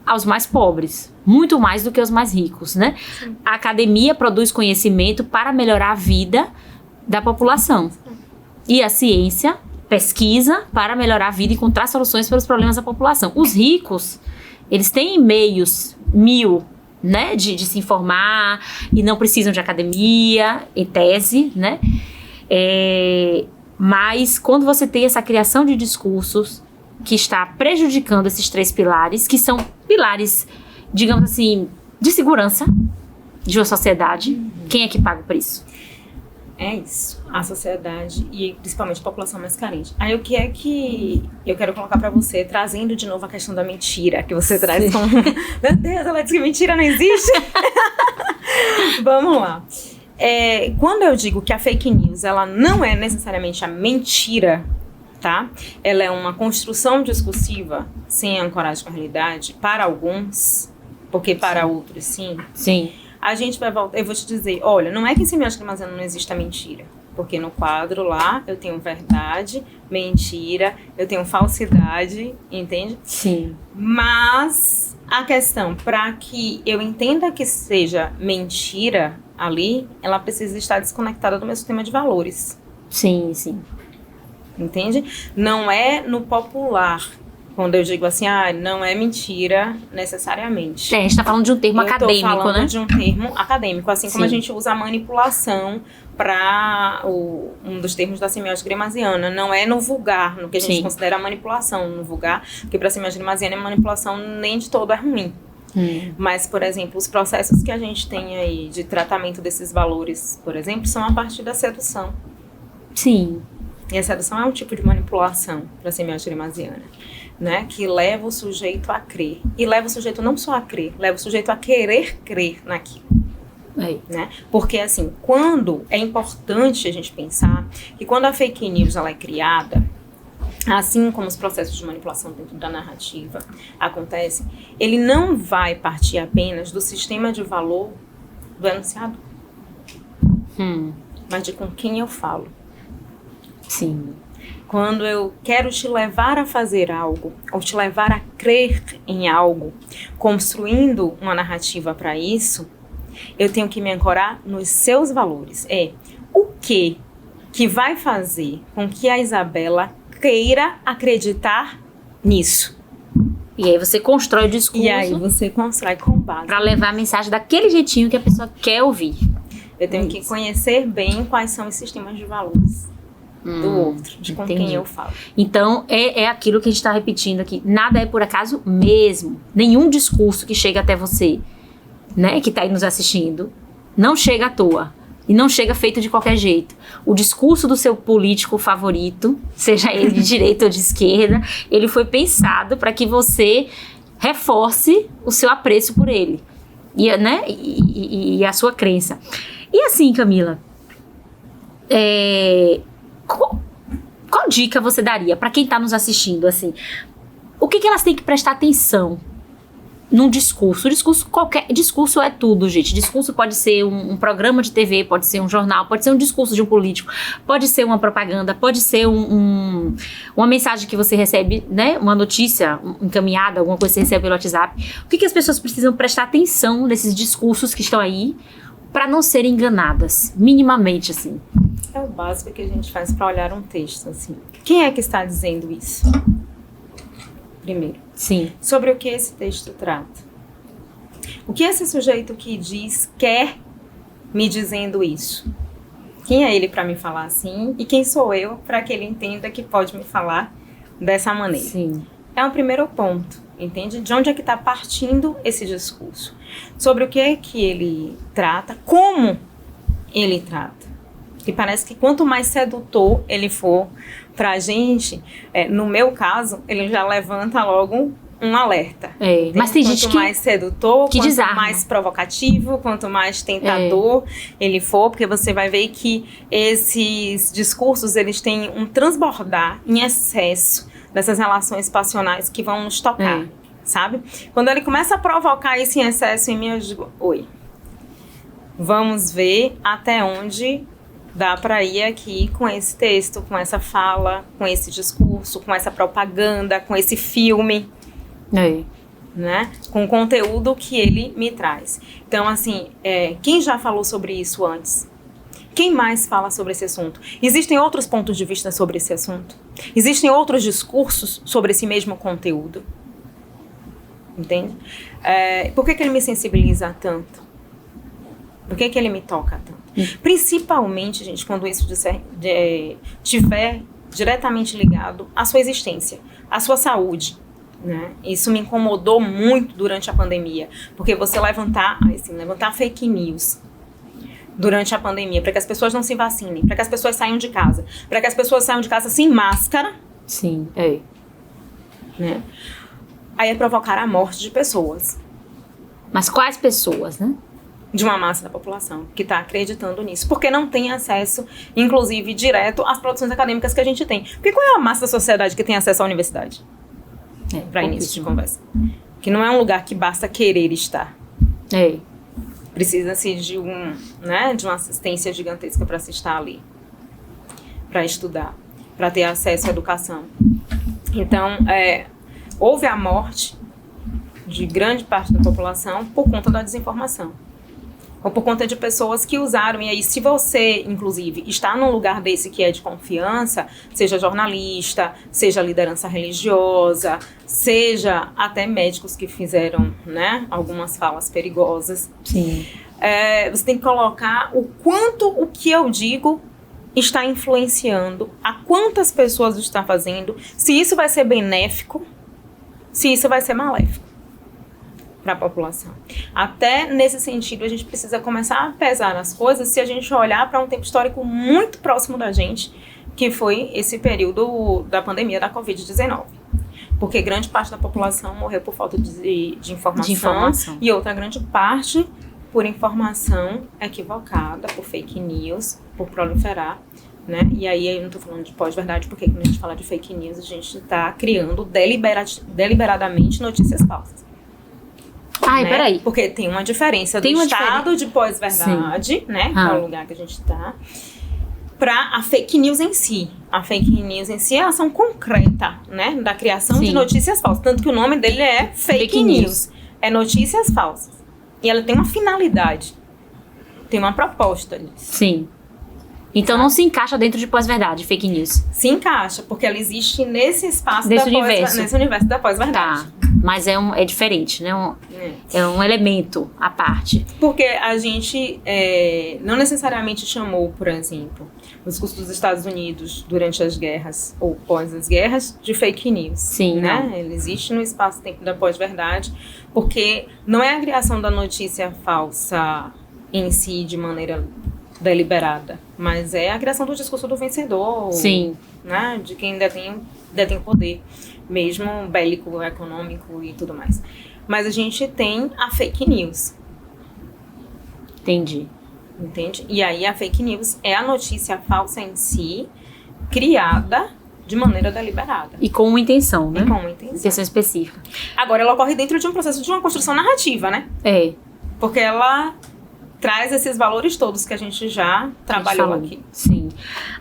aos mais pobres, muito mais do que aos mais ricos, né? Sim. A academia produz conhecimento para melhorar a vida da população. E a ciência pesquisa para melhorar a vida e encontrar soluções para os problemas da população. Os ricos, eles têm meios, né, de se informar e não precisam de academia, em tese, né? Mas quando você tem essa criação de discursos que está prejudicando esses 3 pilares, que são pilares, digamos assim, de segurança de uma sociedade, quem é que paga por isso? É isso, a sociedade e principalmente a população mais carente. Aí o que é que eu quero colocar para você, trazendo de novo a questão da mentira, que você traz como... Meu Deus, ela disse que mentira não existe? Vamos lá. Quando eu digo que a fake news, ela não é necessariamente a mentira, tá? Ela é uma construção discursiva sem ancoragem com a realidade, para alguns, porque para outros sim. Sim. A gente vai voltar, eu vou te dizer, olha, não é que em Semiótica Gramsciana não existe a mentira, porque no quadro lá eu tenho verdade, mentira, eu tenho falsidade, entende? Sim. Mas a questão, para que eu entenda que seja mentira ali, ela precisa estar desconectada do meu sistema de valores. Sim, sim. Entende? Não é no popular. Quando eu digo assim, não é mentira necessariamente. A gente tá falando de um termo acadêmico, né? Eu tô falando de um termo acadêmico, assim como a gente usa a manipulação para um dos termos da semiótica gramsciana. Não é no vulgar, no que a gente considera a manipulação no vulgar, porque para a semiótica gramsciana a manipulação nem de todo é ruim. Mas, por exemplo, os processos que a gente tem aí de tratamento desses valores, por exemplo, são a partir da sedução. Sim. E a sedução é um tipo de manipulação para a semiótica gramsciana, né? Que leva o sujeito a crer. E leva o sujeito não só a crer, leva o sujeito a querer crer naquilo. Né? Porque, assim, quando é importante a gente pensar que quando a fake news ela é criada, assim como os processos de manipulação dentro da narrativa acontecem, ele não vai partir apenas do sistema de valor do enunciado, mas de com quem eu falo. Sim. Quando eu quero te levar a fazer algo, ou te levar a crer em algo, construindo uma narrativa para isso, eu tenho que me ancorar nos seus valores. O que vai fazer com que a Isabela queira acreditar nisso? E aí você constrói o discurso. E aí você constrói com base. Para levar a mensagem daquele jeitinho que a pessoa quer ouvir. Eu tenho que conhecer bem quais são os sistemas de valores do outro, de com quem eu falo. Então, é aquilo que a gente está repetindo aqui. Nada é por acaso mesmo. Nenhum discurso que chega até você, né, que está aí nos assistindo, não chega à toa. E não chega feito de qualquer jeito. O discurso do seu político favorito, seja ele de direita ou de esquerda, ele foi pensado para que você reforce o seu apreço por ele. E a sua crença. E assim, Camila, qual dica você daria para quem está nos assistindo, assim? O que elas têm que prestar atenção num discurso? Qualquer discurso é tudo, gente. Discurso pode ser um programa de TV, pode ser um jornal, pode ser um discurso de um político, pode ser uma propaganda, pode ser uma mensagem que você recebe, né? Uma notícia encaminhada, alguma coisa que você recebe pelo WhatsApp. O que as pessoas precisam prestar atenção nesses discursos que estão aí para não serem enganadas, minimamente, assim? É o básico que a gente faz para olhar um texto, assim. Quem é que está dizendo isso? Primeiro. Sim. Sobre o que esse texto trata. O que esse sujeito que diz quer me dizendo isso? Quem é ele para me falar assim? E quem sou eu para que ele entenda que pode me falar dessa maneira? Sim. É o primeiro ponto, entende? De onde é que está partindo esse discurso? Sobre o que é que ele trata, como ele trata. E parece que quanto mais sedutor ele for para a gente, no meu caso, ele já levanta logo um alerta. Mas tem gente que... Quanto mais sedutor, quanto desarma. mais provocativo, quanto mais tentador ele for, porque você vai ver que esses discursos, eles têm um transbordar em excesso dessas relações passionais que vão nos tocar, sabe? Quando ele começa a provocar isso em excesso em mim, eu digo, oi, vamos ver até onde dá para ir aqui com esse texto, com essa fala, com esse discurso, com essa propaganda, com esse filme, né? Com o conteúdo que ele me traz. Então, assim, quem já falou sobre isso antes? Quem mais fala sobre esse assunto? Existem outros pontos de vista sobre esse assunto? Existem outros discursos sobre esse mesmo conteúdo? Entende? Por que ele me sensibiliza tanto? Por que ele me toca tanto? Principalmente, gente, quando isso estiver diretamente ligado à sua existência, à sua saúde, né? Isso me incomodou muito durante a pandemia, porque você levantar fake news durante a pandemia, para que as pessoas não se vacinem, para que as pessoas saiam de casa, para que as pessoas saiam de casa sem máscara. Sim, Né? Aí é provocar a morte de pessoas. Mas quais pessoas, né? De uma massa da população que está acreditando nisso, porque não tem acesso, inclusive, direto às produções acadêmicas que a gente tem. Porque qual é a massa da sociedade que tem acesso à universidade? Para início de conversa. Que não é um lugar que basta querer estar. Precisa-se de uma assistência gigantesca para se estar ali, para estudar, para ter acesso à educação. Então, houve a morte de grande parte da população por conta da desinformação. Ou por conta de pessoas que usaram. E aí, se você, inclusive, está num lugar desse que é de confiança, seja jornalista, seja liderança religiosa, seja até médicos que fizeram, né, algumas falas perigosas. Sim. Você tem que colocar o quanto o que eu digo está influenciando, a quantas pessoas está fazendo, se isso vai ser benéfico, se isso vai ser maléfico para a população. Até nesse sentido, a gente precisa começar a pesar as coisas se a gente olhar para um tempo histórico muito próximo da gente, que foi esse período da pandemia da Covid-19. Porque grande parte da população morreu por falta de informação. E outra grande parte por informação equivocada, por fake news, por proliferar, né? E aí eu não estou falando de pós-verdade, porque quando a gente fala de fake news, a gente está criando deliberadamente notícias falsas. Peraí. Porque tem uma diferença do estado de pós-verdade, né? Que é o lugar que a gente está, para a fake news em si. A fake news em si é a ação concreta, né? Da criação de notícias falsas. Tanto que o nome dele é fake news. É notícias falsas. E ela tem uma finalidade. Tem uma proposta nisso. Sim. Então não se encaixa dentro de pós-verdade, fake news. Se encaixa, porque ela existe nesse espaço nesse universo da pós-verdade. Tá. Mas é diferente, né? É um elemento à parte. Porque a gente não necessariamente chamou, por exemplo, o discurso dos Estados Unidos durante as guerras ou pós as guerras de fake news. Sim, né? Ele existe no espaço-tempo da pós-verdade, porque não é a criação da notícia falsa em si de maneira deliberada, mas é a criação do discurso do vencedor. Sim. Né? De quem detém o poder, mesmo bélico, econômico e tudo mais. Mas a gente tem a fake news. Entendi. Entende? E aí a fake news é a notícia falsa em si, criada de maneira deliberada. E com uma intenção, né? E com uma intenção. Intenção específica. Agora, ela ocorre dentro de um processo de uma construção narrativa, né? Porque ela traz esses valores todos que a gente já trabalhou aqui. Sim.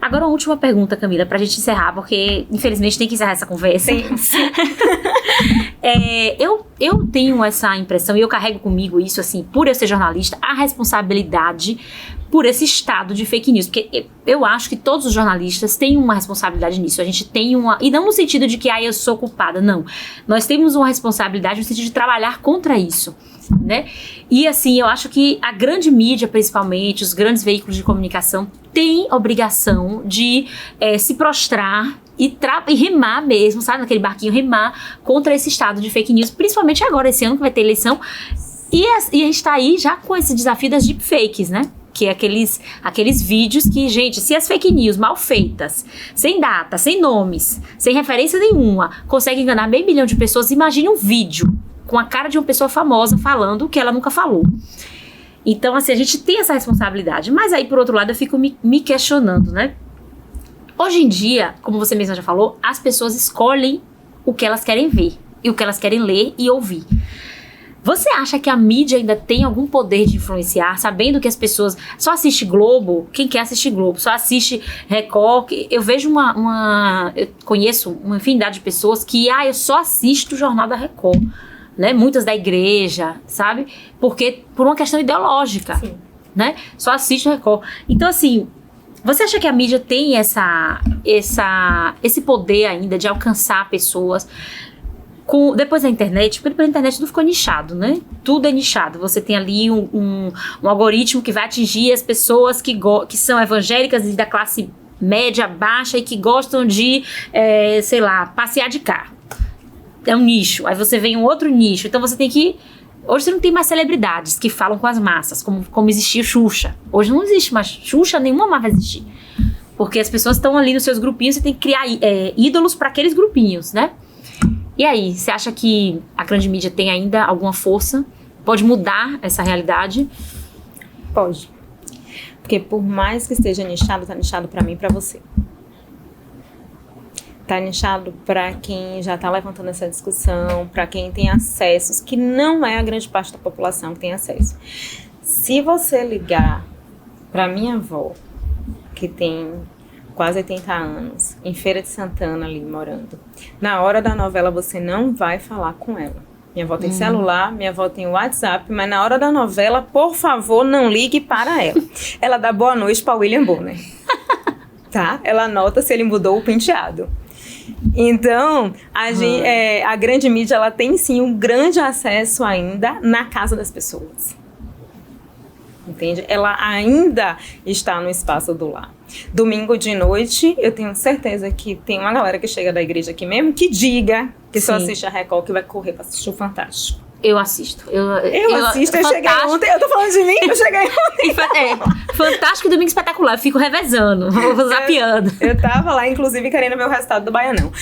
Agora, uma última pergunta, Camila, pra gente encerrar, porque, infelizmente, tem que encerrar essa conversa. Sim. Eu tenho essa impressão, e eu carrego comigo isso, assim, por eu ser jornalista, a responsabilidade por esse estado de fake news. Porque eu acho que todos os jornalistas têm uma responsabilidade nisso. A gente tem uma... E não no sentido de que, eu sou culpada, não. Nós temos uma responsabilidade no sentido de trabalhar contra isso, né? E assim, eu acho que a grande mídia, principalmente, os grandes veículos de comunicação, têm obrigação de se prostrar e remar mesmo, sabe? Naquele barquinho, remar contra esse estado de fake news, principalmente agora, esse ano que vai ter eleição. E a gente tá aí já com esse desafio das deepfakes, né? Que é aqueles vídeos que, gente, se as fake news mal feitas, sem data, sem nomes, sem referência nenhuma, conseguem enganar meio milhão de pessoas, imagine um vídeo com a cara de uma pessoa famosa falando o que ela nunca falou. Então, assim, a gente tem essa responsabilidade. Mas aí, por outro lado, eu fico me questionando, né? Hoje em dia, como você mesma já falou, as pessoas escolhem o que elas querem ver e o que elas querem ler e ouvir. Você acha que a mídia ainda tem algum poder de influenciar, sabendo que as pessoas só assistem Globo? Quem quer assistir Globo? Só assiste Record? Eu vejo eu conheço uma infinidade de pessoas que, eu só assisto o Jornal da Record, né? Muitas da igreja, sabe? Porque por uma questão ideológica, sim, né? Só assiste o Record. Então, assim, você acha que a mídia tem esse poder ainda de alcançar pessoas? Depois da internet, porque depois da internet tudo ficou nichado, né? Tudo é nichado. Você tem ali um algoritmo que vai atingir as pessoas que são evangélicas e da classe média, baixa e que gostam de, passear de carro. É um nicho. Aí você vem um outro nicho. Então você tem que... Hoje você não tem mais celebridades que falam com as massas, como existia Xuxa. Hoje não existe mais. Xuxa nenhuma mais vai existir. Porque as pessoas estão ali nos seus grupinhos, você tem que criar ídolos para aqueles grupinhos, né? E aí, você acha que a grande mídia tem ainda alguma força? Pode mudar essa realidade? Pode. Porque por mais que esteja nichado, tá nichado para mim e para você. Tá nichado para quem já tá levantando essa discussão, para quem tem acessos, que não é a grande parte da população que tem acesso. Se você ligar para minha avó, que tem quase 80 anos, em Feira de Santana ali morando, na hora da novela você não vai falar com ela. Minha avó tem celular, minha avó tem WhatsApp, mas na hora da novela, por favor, não ligue para ela. Ela dá boa noite para William Bonner. Tá? Ela anota se ele mudou o penteado. Então, a grande mídia, ela tem sim um grande acesso ainda na casa das pessoas. Entende? Ela ainda está no espaço do lar. Domingo de noite, eu tenho certeza que tem uma galera que chega da igreja aqui mesmo que diga que só assiste a Record, que vai correr para assistir o Fantástico. Eu assisto. Eu assisto, eu cheguei ontem. Eu tô falando de mim, eu cheguei ontem. Fantástico e Domingo Espetacular. Eu fico revezando, vou zapeando. Eu tava lá, inclusive, querendo ver o resultado do Baianão.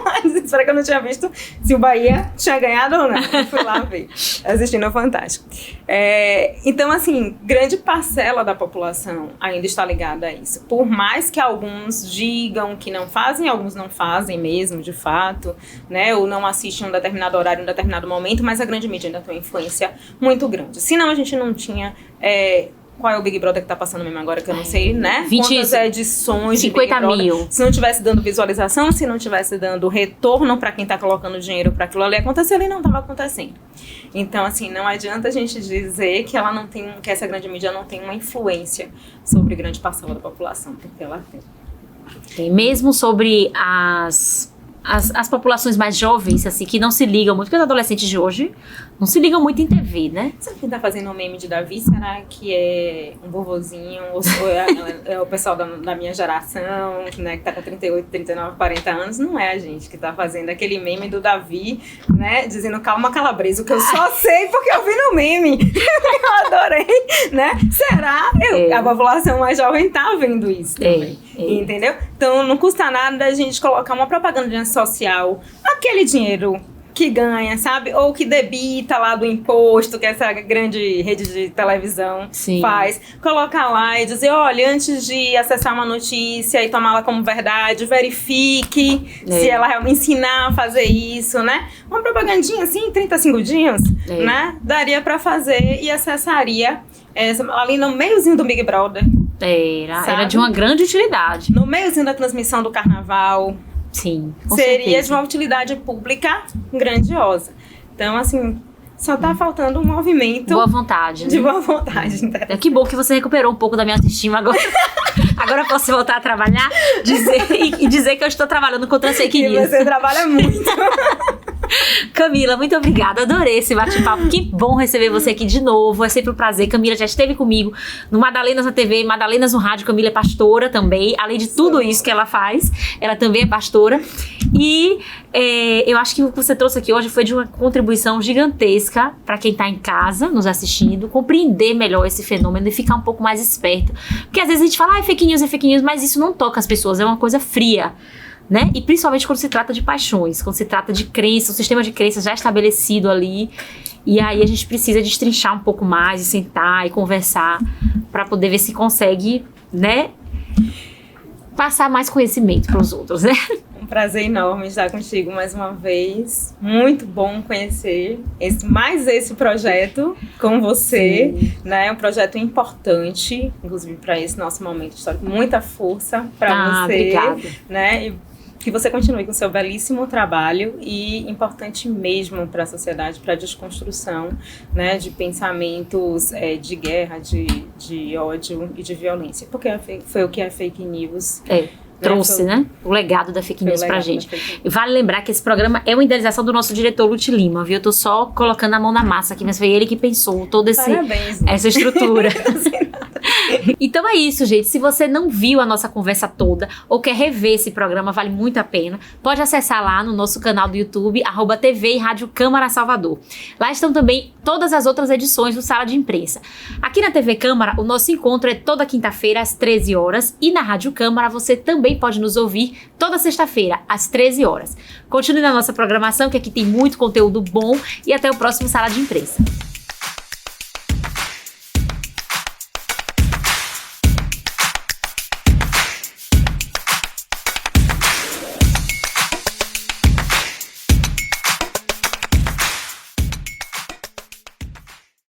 Mas espero que eu não tinha visto se o Bahia tinha ganhado ou não. Eu fui lá ver, assistindo ao Fantástico. Então, assim, grande parcela da população ainda está ligada a isso. Por mais que alguns digam que não fazem, alguns não fazem mesmo, de fato, né? Ou não assistem um determinado horário, um determinado momento, mas a grande mídia ainda tem uma influência muito grande. Senão a gente não tinha... qual é o Big Brother que tá passando mesmo agora, que eu não sei, né? 20, quantas edições 50 de Big Brother. mil. Se não tivesse dando visualização, se não tivesse dando retorno pra quem tá colocando dinheiro pra aquilo ali acontecer, ali não tava acontecendo. Então, assim, não adianta a gente dizer que ela não tem, que essa grande mídia não tem uma influência sobre grande parcela da população, porque ela tem. Tem mesmo sobre as populações mais jovens, assim, que não se ligam muito, porque os adolescentes de hoje não se ligam muito em TV, né? Sabe quem tá fazendo o meme de Davi? Será que é um vovozinho? Ou é o pessoal da minha geração, né, que tá com 38, 39, 40 anos? Não é a gente que tá fazendo aquele meme do Davi, né, dizendo calma calabresa, o que eu só sei porque eu vi no meme. Eu adorei, né? Será? A população mais jovem tá vendo isso também. Entendeu? Então não custa nada a gente colocar uma propaganda social, aquele dinheiro que ganha, sabe? Ou que debita lá do imposto, que essa grande rede de televisão faz. Colocar lá e dizer, olha, antes de acessar uma notícia e tomá-la como verdade, verifique se ela realmente ensinar a fazer isso, né? Uma propagandinha assim, 30 segundinhos, né? Daria pra fazer e acessaria ali no meiozinho do Big Brother. Era de uma grande utilidade. No meiozinho da transmissão do carnaval. Sim, seria de uma utilidade pública grandiosa. Então, assim, Só tá faltando um movimento. Boa vontade. De boa vontade. Que bom que você recuperou um pouco da minha autoestima agora. Agora eu posso voltar a trabalhar e dizer que eu estou trabalhando contra as fake news. E você trabalha muito. Camila, muito obrigada. Adorei esse bate-papo. Que bom receber você aqui de novo. É sempre um prazer. Camila já esteve comigo no Madalenas na TV, Madalenas no rádio. Camila é pastora também. Além de tudo isso que ela faz, ela também é pastora. E eu acho que o que você trouxe aqui hoje foi de uma contribuição gigantesca para quem está em casa nos assistindo, compreender melhor esse fenômeno e ficar um pouco mais esperto. Porque às vezes a gente fala, é fake news, mas isso não toca as pessoas, é uma coisa fria. Né? E principalmente quando se trata de paixões, quando se trata de crença, um sistema de crenças já estabelecido ali. E aí a gente precisa destrinchar um pouco mais e sentar e conversar para poder ver se consegue, né, passar mais conhecimento para os outros, né? Um prazer enorme estar contigo mais uma vez. Muito bom conhecer esse projeto com você. Né? É um projeto importante, inclusive para esse nosso momento histórico. Muita força para você. Obrigada. Né? E que você continue com o seu belíssimo trabalho e importante mesmo para a sociedade, para a desconstrução, né, de pensamentos de guerra, de ódio e de violência. Porque foi o que a fake news trouxe, né? O legado da fake news pra gente. E vale lembrar que esse programa é uma idealização do nosso diretor Lute Lima, viu? Eu tô só colocando a mão na massa aqui, mas foi ele que pensou toda essa estrutura. Então é isso, gente. Se você não viu a nossa conversa toda ou quer rever esse programa, vale muito a pena. Pode acessar lá no nosso canal do YouTube, @TV e Rádio Câmara Salvador. Lá estão também todas as outras edições do Sala de Imprensa. Aqui na TV Câmara, o nosso encontro é toda quinta-feira às 13 horas e na Rádio Câmara você também pode nos ouvir toda sexta-feira às 13 horas. Continue na nossa programação, que aqui tem muito conteúdo bom, e até o próximo Sala de Imprensa.